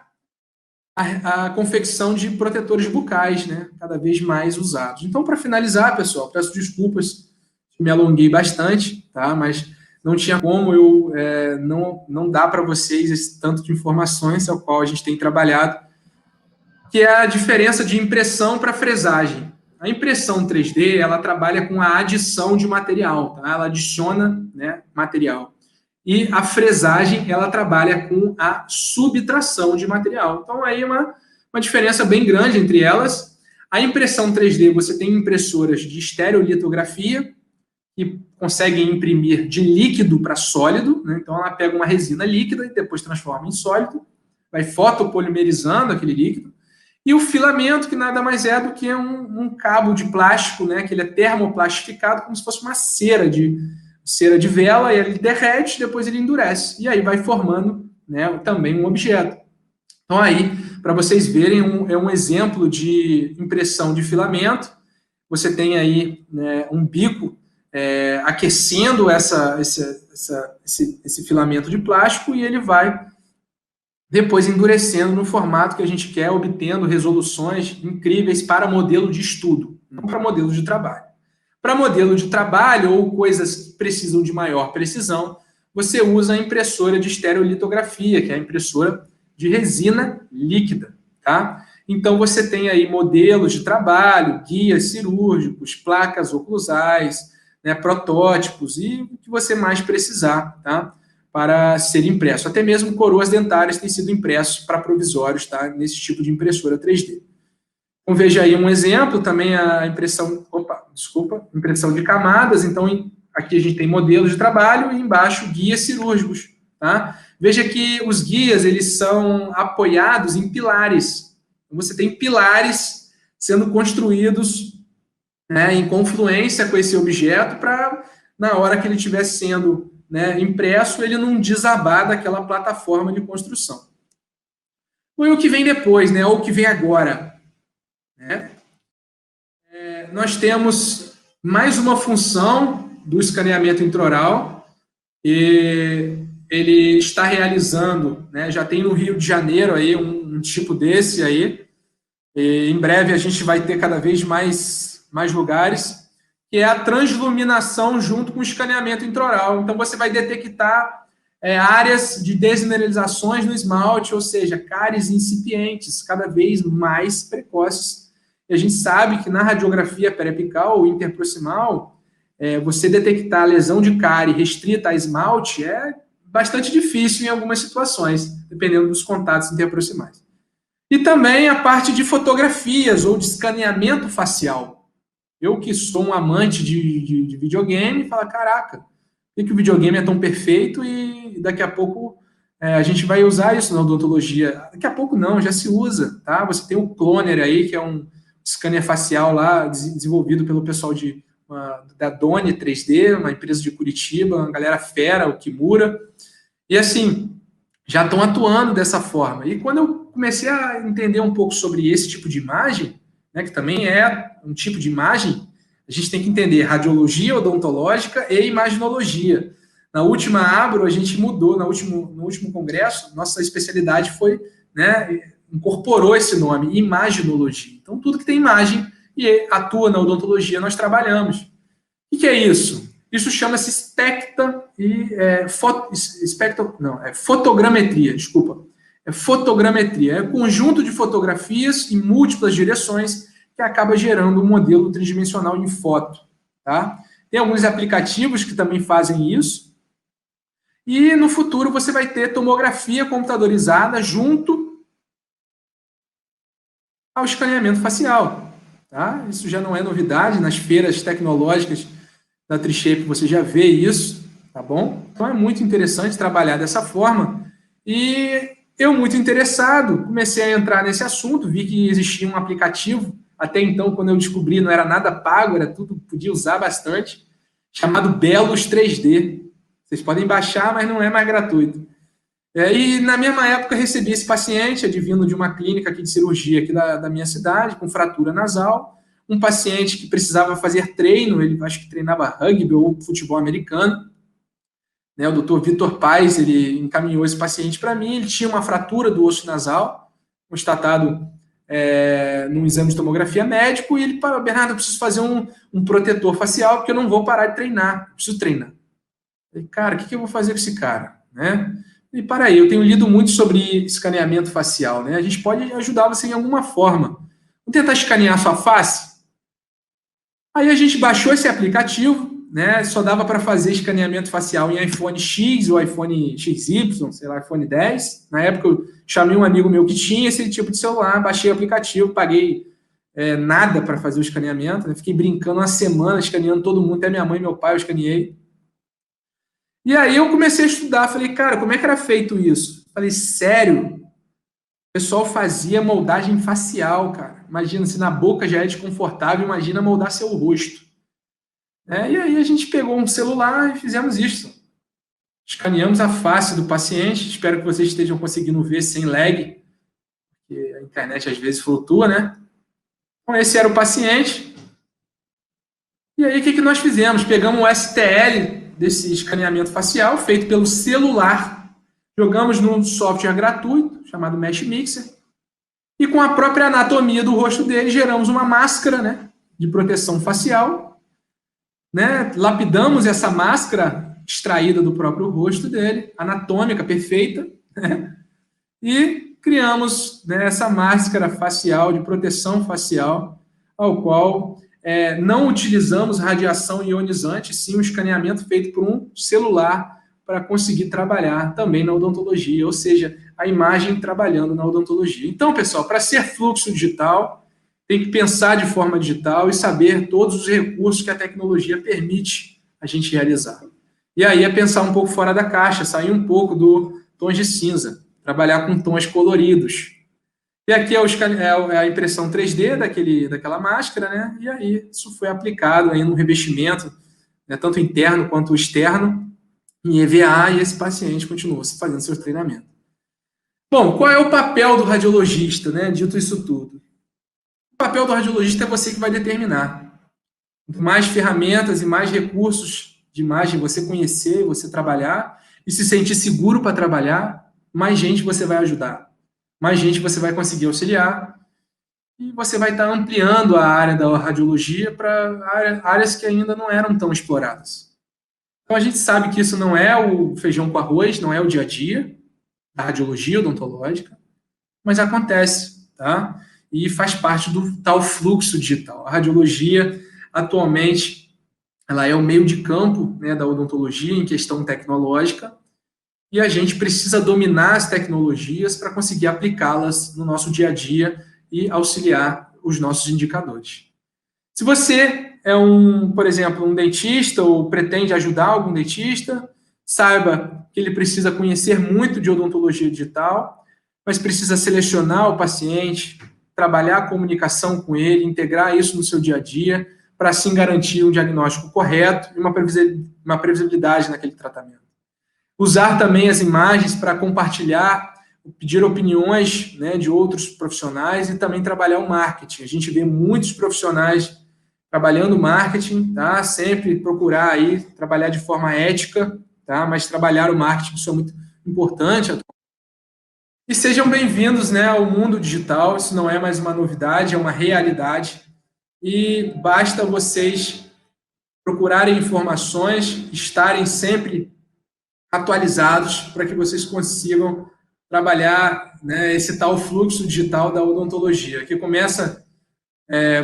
a confecção de protetores bucais, né, cada vez mais usados. Então, para finalizar, pessoal, peço desculpas que me alonguei bastante, tá? Mas não tinha como eu não dar para vocês esse tanto de informações ao qual a gente tem trabalhado, que é a diferença de impressão para fresagem. A impressão 3D, ela trabalha com a adição de material, tá? Ela adiciona, né, material. E a fresagem, ela trabalha com a subtração de material. Então, aí é uma diferença bem grande entre elas. A impressão 3D, você tem impressoras de estereolitografia, que conseguem imprimir de líquido para sólido, né? Então, ela pega uma resina líquida e depois transforma em sólido, vai fotopolimerizando aquele líquido. E o filamento, que nada mais é do que um cabo de plástico, né? Que ele é termoplastificado, como se fosse uma cera de vela, e ele derrete, depois ele endurece. E aí vai formando, né, também um objeto. Então, aí, para vocês verem, é um exemplo de impressão de filamento. Você tem aí, né, um bico aquecendo esse filamento de plástico, e ele vai depois endurecendo no formato que a gente quer, obtendo resoluções incríveis para modelo de estudo, não para modelo de trabalho. Para modelo de trabalho ou coisas que precisam de maior precisão, você usa a impressora de estereolitografia, que é a impressora de resina líquida, tá? Então, você tem aí modelos de trabalho, guias cirúrgicos, placas oclusais, né, protótipos e o que você mais precisar, tá? Para ser impresso. Até mesmo coroas dentárias têm sido impressos para provisórios, tá? Nesse tipo de impressora 3D. Então, veja aí um exemplo, também a impressão de camadas. Então, aqui a gente tem modelos de trabalho e embaixo guias cirúrgicos, tá? Veja que os guias, eles são apoiados em pilares. Você tem pilares sendo construídos, né, em confluência com esse objeto para, na hora que ele estiver sendo, né, impresso, ele não desabar daquela plataforma de construção. E o que vem depois, né, ou o que vem agora? Né? Nós temos mais uma função do escaneamento intraoral, e ele está realizando, né, já tem no Rio de Janeiro aí um tipo desse aí, e em breve a gente vai ter cada vez mais lugares, que é a transluminação junto com o escaneamento intraoral. Então, você vai detectar áreas de desmineralizações no esmalte, ou seja, cáries incipientes, cada vez mais precoces. E a gente sabe que na radiografia periapical ou interproximal, você detectar a lesão de cárie restrita a esmalte é bastante difícil em algumas situações, dependendo dos contatos interproximais. E também a parte de fotografias ou de escaneamento facial. Eu que sou um amante de videogame, falo, caraca, por que o videogame é tão perfeito e daqui a pouco a gente vai usar isso na odontologia? Daqui a pouco não, já se usa, tá? Você tem o Cloner aí, que é um scanner facial lá, desenvolvido pelo pessoal da Doni 3D, uma empresa de Curitiba, uma galera fera, o Kimura, e assim, já estão atuando dessa forma. E quando eu comecei a entender um pouco sobre esse tipo de imagem, né, que também é um tipo de imagem, a gente tem que entender radiologia odontológica e imaginologia. Na última Abro, a gente mudou, no último congresso, nossa especialidade foi, né, incorporou esse nome, imaginologia. Então, tudo que tem imagem e atua na odontologia, nós trabalhamos. O que é isso? Isso chama-se fotogrametria, desculpa. É fotogrametria, é um conjunto de fotografias em múltiplas direções que acaba gerando um modelo tridimensional em foto, tá? Tem alguns aplicativos que também fazem isso. E no futuro você vai ter tomografia computadorizada junto ao escaneamento facial, tá? Isso já não é novidade, nas feiras tecnológicas da Trishape você já vê isso. tá bom? Então é muito interessante trabalhar dessa forma. E eu, muito interessado, comecei a entrar nesse assunto, vi que existia um aplicativo, até então, quando eu descobri, não era nada pago, era tudo, podia usar bastante, chamado Belos 3D. Vocês podem baixar, mas não é mais gratuito. E na mesma época recebi esse paciente, advindo de uma clínica aqui de cirurgia aqui da minha cidade, com fratura nasal, um paciente que precisava fazer treino, ele acho que treinava rugby ou futebol americano, né, o doutor Vitor Paes, ele encaminhou esse paciente para mim, ele tinha uma fratura do osso nasal, constatado num exame de tomografia médico, e ele falou, Bernardo, eu preciso fazer um protetor facial, porque eu não vou parar de treinar, eu preciso treinar. Eu falei, cara, o que eu vou fazer com esse cara? Né? E para aí, eu tenho lido muito sobre escaneamento facial, né? A gente pode ajudar você em alguma forma. Vamos tentar escanear a sua face? Aí a gente baixou esse aplicativo, né? Só dava para fazer escaneamento facial em iPhone X ou iPhone XY, sei lá, iPhone 10. Na época eu chamei um amigo meu que tinha esse tipo de celular, baixei o aplicativo, paguei nada para fazer o escaneamento, né? Fiquei brincando uma semana, escaneando todo mundo, até minha mãe e meu pai eu escaneei. E aí eu comecei a estudar, falei, cara, como é que era feito isso? Falei, sério? O pessoal fazia moldagem facial, cara. Imagina, se na boca já é desconfortável, imagina moldar seu rosto. E aí a gente pegou um celular e fizemos isso. Escaneamos a face do paciente, espero que vocês estejam conseguindo ver sem lag, porque a internet às vezes flutua, né? Então esse era o paciente. E aí o que nós fizemos? Pegamos o STL desse escaneamento facial, feito pelo celular, jogamos num software gratuito, chamado Mesh Mixer, e com a própria anatomia do rosto dele, geramos uma máscara, né, de proteção facial, né, lapidamos essa máscara extraída do próprio rosto dele, anatômica, perfeita, né, e criamos, né, essa máscara facial, de proteção facial, ao qual não utilizamos radiação ionizante, sim um escaneamento feito por um celular para conseguir trabalhar também na odontologia, ou seja, a imagem trabalhando na odontologia. Então, pessoal, para ser fluxo digital, tem que pensar de forma digital e saber todos os recursos que a tecnologia permite a gente realizar. E aí é pensar um pouco fora da caixa, sair um pouco do tons de cinza, trabalhar com tons coloridos. E aqui é a impressão 3D daquela máscara, né? E aí isso foi aplicado aí no revestimento, né, tanto interno quanto externo, em EVA, e esse paciente continuou fazendo seu treinamento. Bom, qual é o papel do radiologista, né? Dito isso tudo. O papel do radiologista é você que vai determinar. Quanto mais ferramentas e mais recursos de imagem você conhecer, você trabalhar, e se sentir seguro para trabalhar, mais gente você vai ajudar. Mais gente você vai conseguir auxiliar, e você vai estar ampliando a área da radiologia para áreas que ainda não eram tão exploradas. Então, a gente sabe que isso não é o feijão com arroz, não é o dia a dia da radiologia odontológica, mas acontece, tá? E faz parte do tal fluxo digital. A radiologia, atualmente, ela é o meio de campo, né, da odontologia em questão tecnológica, e a gente precisa dominar as tecnologias para conseguir aplicá-las no nosso dia a dia e auxiliar os nossos indicadores. Se você é por exemplo, um dentista ou pretende ajudar algum dentista, saiba que ele precisa conhecer muito de odontologia digital, mas precisa selecionar o paciente, trabalhar a comunicação com ele, integrar isso no seu dia a dia, para assim garantir um diagnóstico correto e uma previsibilidade naquele tratamento. Usar também as imagens para compartilhar, pedir opiniões, né, de outros profissionais e também trabalhar o marketing. A gente vê muitos profissionais trabalhando marketing, tá? Sempre procurar aí trabalhar de forma ética, tá? Mas trabalhar o marketing, isso é muito importante. E sejam bem-vindos, né, ao mundo digital. Isso não é mais uma novidade, é uma realidade. E basta vocês procurarem informações, estarem sempre atualizados para que vocês consigam trabalhar, né, esse tal fluxo digital da odontologia, que começa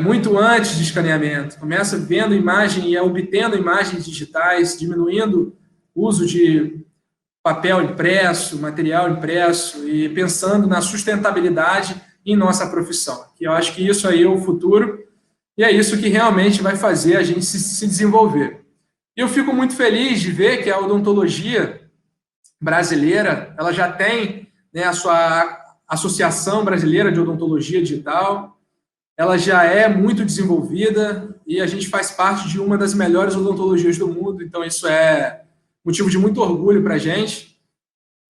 muito antes de escaneamento, começa vendo imagem e obtendo imagens digitais, diminuindo o uso de papel impresso, material impresso e pensando na sustentabilidade em nossa profissão. Que eu acho que isso aí é o futuro e é isso que realmente vai fazer a gente se desenvolver. E eu fico muito feliz de ver que a odontologia brasileira, ela já tem, né, a sua Associação Brasileira de Odontologia Digital, ela já é muito desenvolvida e a gente faz parte de uma das melhores odontologias do mundo, então isso é motivo de muito orgulho para a gente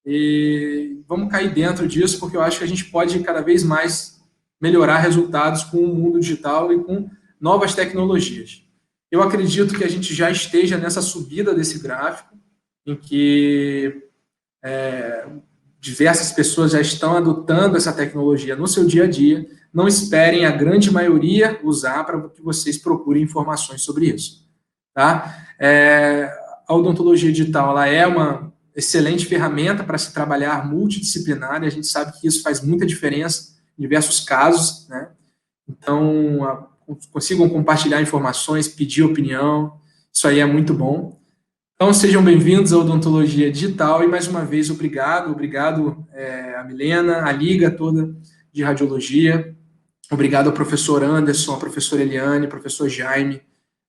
e vamos cair dentro disso, porque eu acho que a gente pode cada vez mais melhorar resultados com o mundo digital e com novas tecnologias. Eu acredito que a gente já esteja nessa subida desse gráfico, em que diversas pessoas já estão adotando essa tecnologia no seu dia a dia. Não esperem a grande maioria usar para que vocês procurem informações sobre isso. Tá? A odontologia digital ela é uma excelente ferramenta para se trabalhar multidisciplinar, e a gente sabe que isso faz muita diferença em diversos casos, né? Então, consigam compartilhar informações, pedir opinião, isso aí é muito bom. Então, sejam bem-vindos à Odontologia Digital e, mais uma vez, obrigado a Milena, a Liga toda de Radiologia, obrigado ao professor Anderson, à professora Eliane, ao professor Jaime,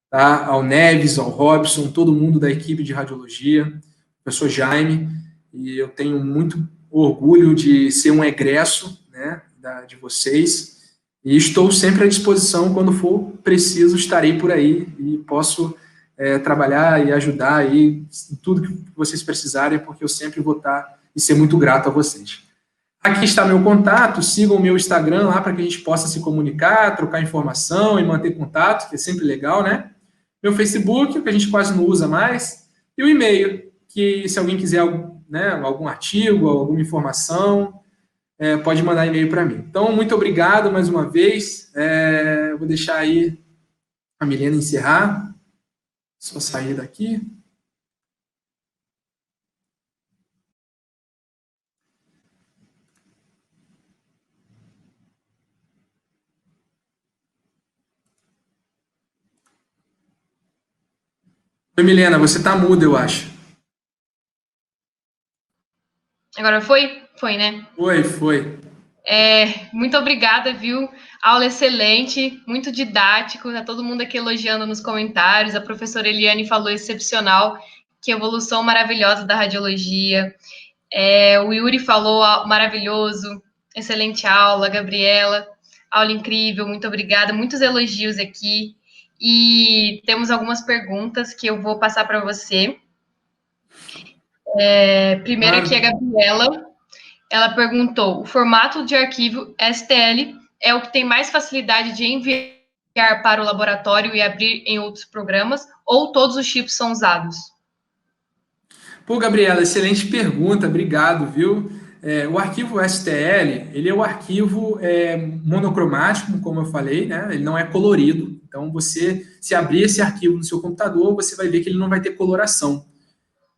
tá? Ao Neves, ao Robson, todo mundo da equipe de Radiologia, professor Jaime, e eu tenho muito orgulho de ser um egresso, né, de vocês, e estou sempre à disposição, quando for preciso, estarei por aí e posso trabalhar e ajudar aí em tudo que vocês precisarem, porque eu sempre vou estar e ser muito grato a vocês. Aqui está meu contato, sigam o meu Instagram lá para que a gente possa se comunicar, trocar informação e manter contato, que é sempre legal, né? Meu Facebook, que a gente quase não usa mais, e o e-mail, que se alguém quiser, né, algum artigo, alguma informação, pode mandar e-mail para mim. Então, muito obrigado mais uma vez. Vou deixar aí a Milena encerrar. Só sair daqui. Oi, Milena, você está muda, eu acho. Agora foi? Foi, né? Foi. Muito obrigada, viu? Aula excelente, muito didático, tá todo mundo aqui elogiando nos comentários. A professora Eliane falou excepcional, que evolução maravilhosa da radiologia. O Yuri falou maravilhoso, excelente aula. Gabriela, aula incrível, muito obrigada. Muitos elogios aqui. E temos algumas perguntas que eu vou passar para você. Primeiro aqui a Gabriela. Ela perguntou: o formato de arquivo STL é o que tem mais facilidade de enviar para o laboratório e abrir em outros programas, ou todos os tipos são usados? Pô, Gabriela, excelente pergunta, obrigado, viu? O arquivo STL, ele é o arquivo monocromático, como eu falei, né? Ele não é colorido. Então, você, se abrir esse arquivo no seu computador, você vai ver que ele não vai ter coloração.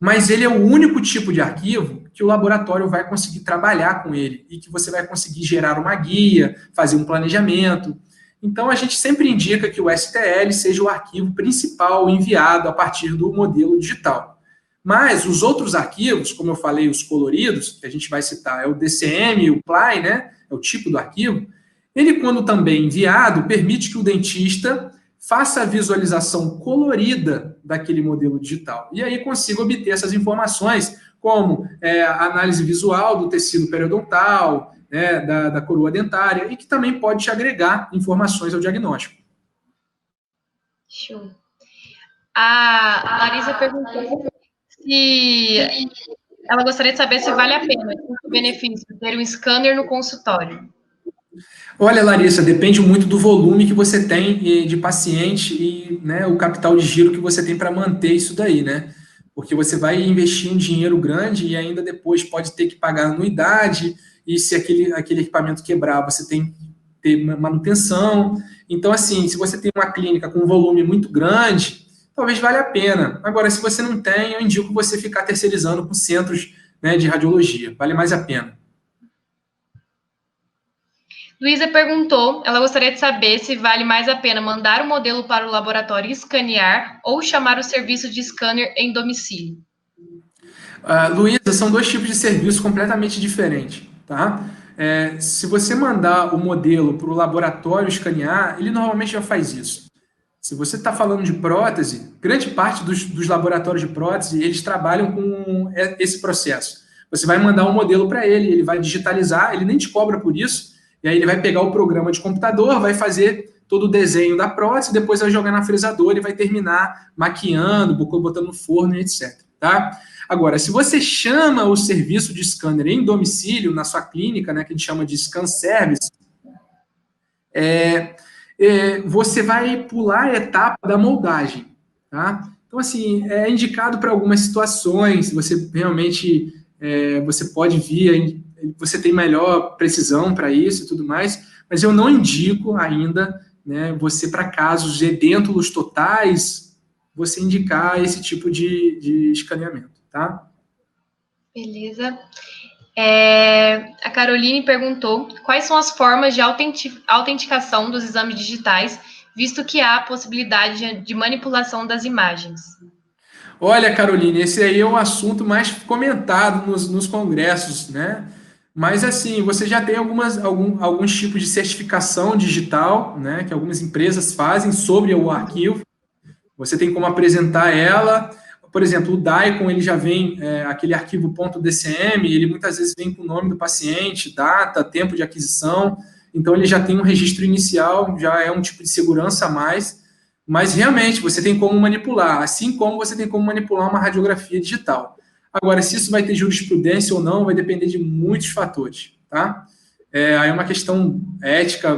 Mas ele é o único tipo de arquivo que o laboratório vai conseguir trabalhar com ele e que você vai conseguir gerar uma guia, fazer um planejamento. Então, a gente sempre indica que o STL seja o arquivo principal enviado a partir do modelo digital. Mas os outros arquivos, como eu falei, os coloridos, que a gente vai citar, é o DCM, o PLY, né? É o tipo do arquivo. Ele, quando também enviado, permite que o dentista faça a visualização colorida daquele modelo digital. E aí consiga obter essas informações, como a análise visual do tecido periodontal, né, da coroa dentária, e que também pode te agregar informações ao diagnóstico. Show. A Larissa perguntou se ela gostaria de saber se vale a pena o benefício de ter um scanner no consultório. Olha, Larissa, depende muito do volume que você tem de paciente e, né, o capital de giro que você tem para manter isso daí, né? Porque você vai investir um dinheiro grande e ainda depois pode ter que pagar anuidade, e se aquele equipamento quebrar, você tem que ter manutenção. Então, assim, se você tem uma clínica com um volume muito grande, talvez valha a pena. Agora, se você não tem, eu indico você ficar terceirizando com centros, né, de radiologia. Vale mais a pena. Luísa perguntou, ela gostaria de saber se vale mais a pena mandar o modelo para o laboratório escanear ou chamar o serviço de scanner em domicílio. Luísa, são dois tipos de serviço completamente diferentes, tá? Se você mandar o modelo para o laboratório escanear, ele normalmente já faz isso. Se você está falando de prótese, grande parte dos laboratórios de prótese, eles trabalham com esse processo. Você vai mandar um modelo para ele, ele vai digitalizar, ele nem te cobra por isso, e aí ele vai pegar o programa de computador, vai fazer todo o desenho da prótese, depois vai jogar na fresadora e vai terminar maquiando, botando no forno e etc. Tá? Agora, se você chama o serviço de scanner em domicílio, na sua clínica, né, que a gente chama de scan service, você vai pular a etapa da moldagem, tá? Então, assim, é indicado para algumas situações, você realmente, você pode vir, você tem melhor precisão para isso e tudo mais, mas eu não indico ainda, né, você para casos de edêntulos totais, você indicar esse tipo de escaneamento, tá? Beleza. A Caroline perguntou quais são as formas de autenticação dos exames digitais, visto que há a possibilidade de manipulação das imagens. Olha, Caroline, esse aí é um assunto mais comentado nos congressos, né? Mas, assim, você já tem alguns tipos de certificação digital, né? Que algumas empresas fazem sobre o arquivo. Você tem como apresentar ela. Por exemplo, o DICOM, ele já vem, aquele arquivo .dcm, ele muitas vezes vem com o nome do paciente, data, tempo de aquisição. Então, ele já tem um registro inicial, já é um tipo de segurança a mais. Mas, realmente, você tem como manipular, assim como você tem como manipular uma radiografia digital. Agora, se isso vai ter jurisprudência ou não, vai depender de muitos fatores, tá? Aí é uma questão ética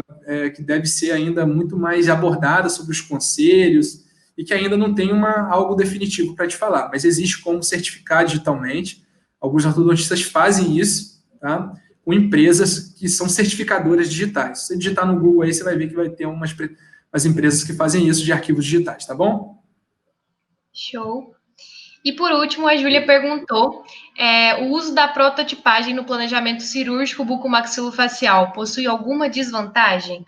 que deve ser ainda muito mais abordada sobre os conselhos e que ainda não tem algo definitivo para te falar. Mas existe como certificar digitalmente. Alguns ortodontistas fazem isso, tá? Com empresas que são certificadoras digitais. Se você digitar no Google aí, você vai ver que vai ter umas empresas que fazem isso de arquivos digitais, tá bom? Show. E por último, a Júlia perguntou: o uso da prototipagem no planejamento cirúrgico bucomaxilofacial possui alguma desvantagem?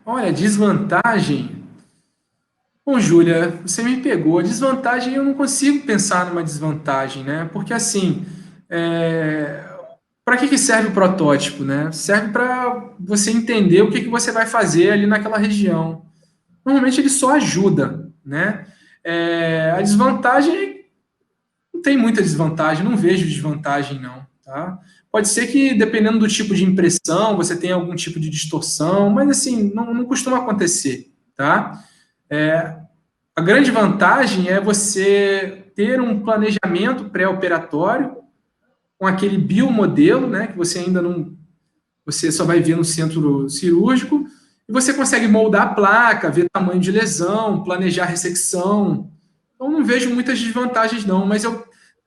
Olha, desvantagem. Bom, Júlia, você me pegou. Desvantagem, eu não consigo pensar numa desvantagem, né? Porque assim, para que serve o protótipo, né? Serve para você entender o que você vai fazer ali naquela região. Normalmente ele só ajuda, né? A desvantagem, não tem muita desvantagem, não vejo desvantagem, não, tá? Pode ser que, dependendo do tipo de impressão, você tenha algum tipo de distorção, mas assim, não costuma acontecer, tá? A grande vantagem é você ter um planejamento pré-operatório com aquele biomodelo, né, que você ainda não, você só vai ver no centro cirúrgico, e você consegue moldar a placa, ver tamanho de lesão, planejar a ressecção. Então, não vejo muitas desvantagens, não, mas eu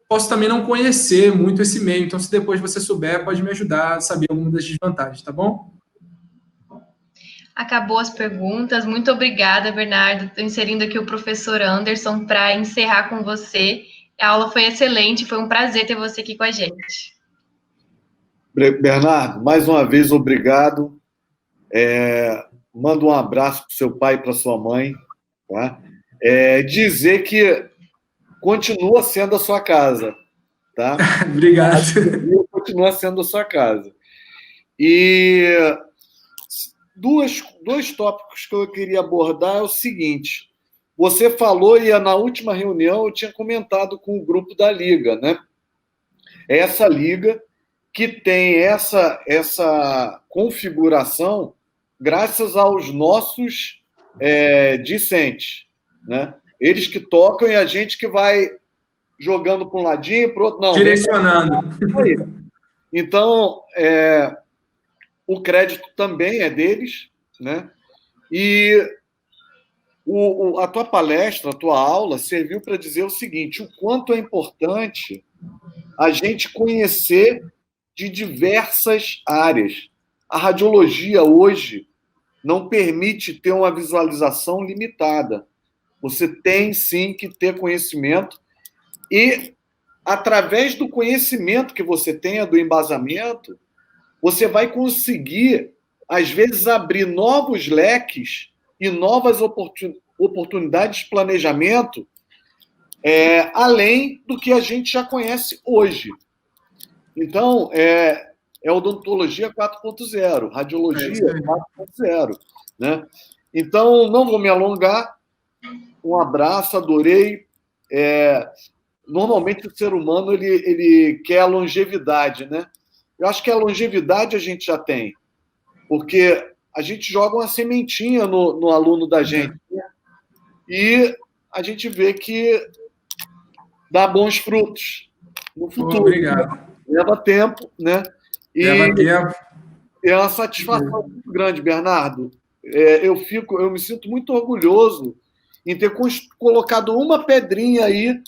posso também não conhecer muito esse meio, então, se depois você souber, pode me ajudar a saber alguma das desvantagens, tá bom? Acabou as perguntas. Muito obrigada, Bernardo. Estou inserindo aqui o professor Anderson para encerrar com você. A aula foi excelente, foi um prazer ter você aqui com a gente. Bernardo, mais uma vez, obrigado. Manda um abraço para o seu pai e para sua mãe. Tá? Dizer que continua sendo a sua casa. Tá? Obrigado. Continua sendo a sua casa. E dois tópicos que eu queria abordar é o seguinte. Você falou, e na última reunião eu tinha comentado com o grupo da Liga, né? Essa Liga que tem essa configuração graças aos nossos discentes, né? Eles que tocam e a gente que vai jogando para um ladinho, para o outro. Não, direcionando. Então, o crédito também é deles, né? E a tua palestra, a tua aula, serviu para dizer o seguinte: o quanto é importante a gente conhecer de diversas áreas. A radiologia hoje não permite ter uma visualização limitada. Você tem, sim, que ter conhecimento e, através do conhecimento que você tenha, do embasamento, você vai conseguir, às vezes, abrir novos leques e novas oportunidades de planejamento além do que a gente já conhece hoje. Então, odontologia 4.0, radiologia 4.0. Né? Então, não vou me alongar. Um abraço, adorei. Normalmente o ser humano ele quer a longevidade, né? Eu acho que a longevidade a gente já tem, porque a gente joga uma sementinha no aluno da gente, né? E a gente vê que dá bons frutos no futuro. Obrigado. Leva tempo, né? Leva tempo. É uma satisfação muito grande, Bernardo. Eu me sinto muito orgulhoso em ter colocado uma pedrinha aí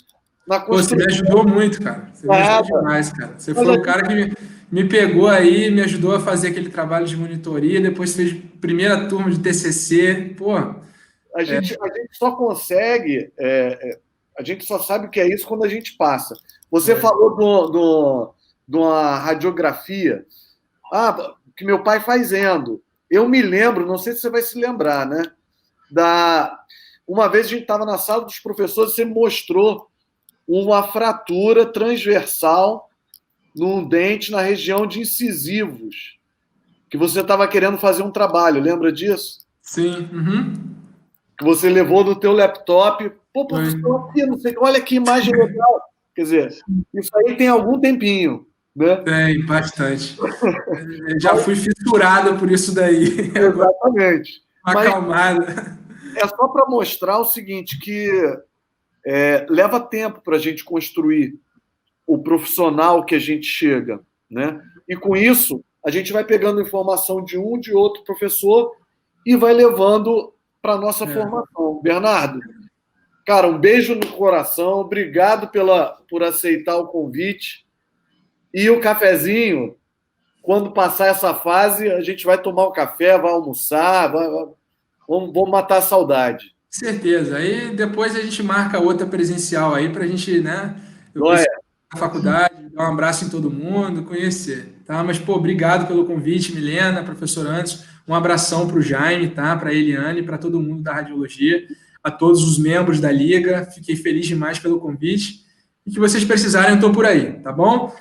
na construção. Você me ajudou muito, cara. Você me ajudou demais, cara. Você foi o cara que me pegou aí, me ajudou a fazer aquele trabalho de monitoria, depois fez primeira turma de TCC. Pô. A gente só consegue, a gente só sabe o que é isso quando a gente passa. Você falou de uma radiografia que meu pai fazendo. Eu me lembro, não sei se você vai se lembrar, né? Uma vez a gente estava na sala dos professores, você mostrou uma fratura transversal num dente na região de incisivos, que você estava querendo fazer um trabalho, lembra disso? Sim. Uhum. Que você levou no teu laptop. Pô, professor, aqui, não sei, olha que imagem legal. Quer dizer, isso aí tem algum tempinho, né? Tem, bastante. Eu já fui fissurado por isso daí. Exatamente. Acalmada. É só para mostrar o seguinte, que leva tempo para a gente construir o profissional que a gente chega, né? E com isso, a gente vai pegando informação de um, de outro professor e vai levando para a nossa formação. Bernardo, cara, um beijo no coração, obrigado por aceitar o convite. E o cafezinho, quando passar essa fase, a gente vai tomar um café, vai almoçar, vamos matar a saudade. Certeza. Aí depois a gente marca outra presencial aí para a gente, né? Eu na faculdade, dar um abraço em todo mundo, conhecer, tá? Mas, pô, obrigado pelo convite, Milena, professor Anderson. Um abração para o Jaime, tá? Para a Eliane, para todo mundo da radiologia, a todos os membros da Liga. Fiquei feliz demais pelo convite. E que vocês precisarem, eu estou por aí, tá bom?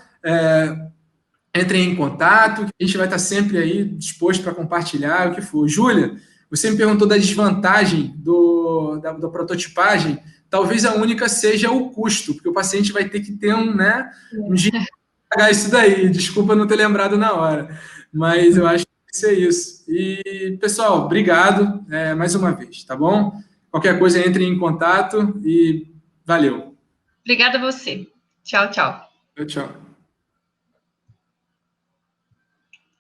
Entrem em contato, que a gente vai estar sempre aí disposto para compartilhar o que for. Júlia, você me perguntou da desvantagem da prototipagem. Talvez a única seja o custo, porque o paciente vai ter que ter um dinheiro para pagar isso daí. Desculpa não ter lembrado na hora, mas eu acho que vai ser isso. E, pessoal, obrigado mais uma vez, tá bom? Qualquer coisa, entre em contato e valeu. Obrigada a você. Tchau, tchau. Tchau.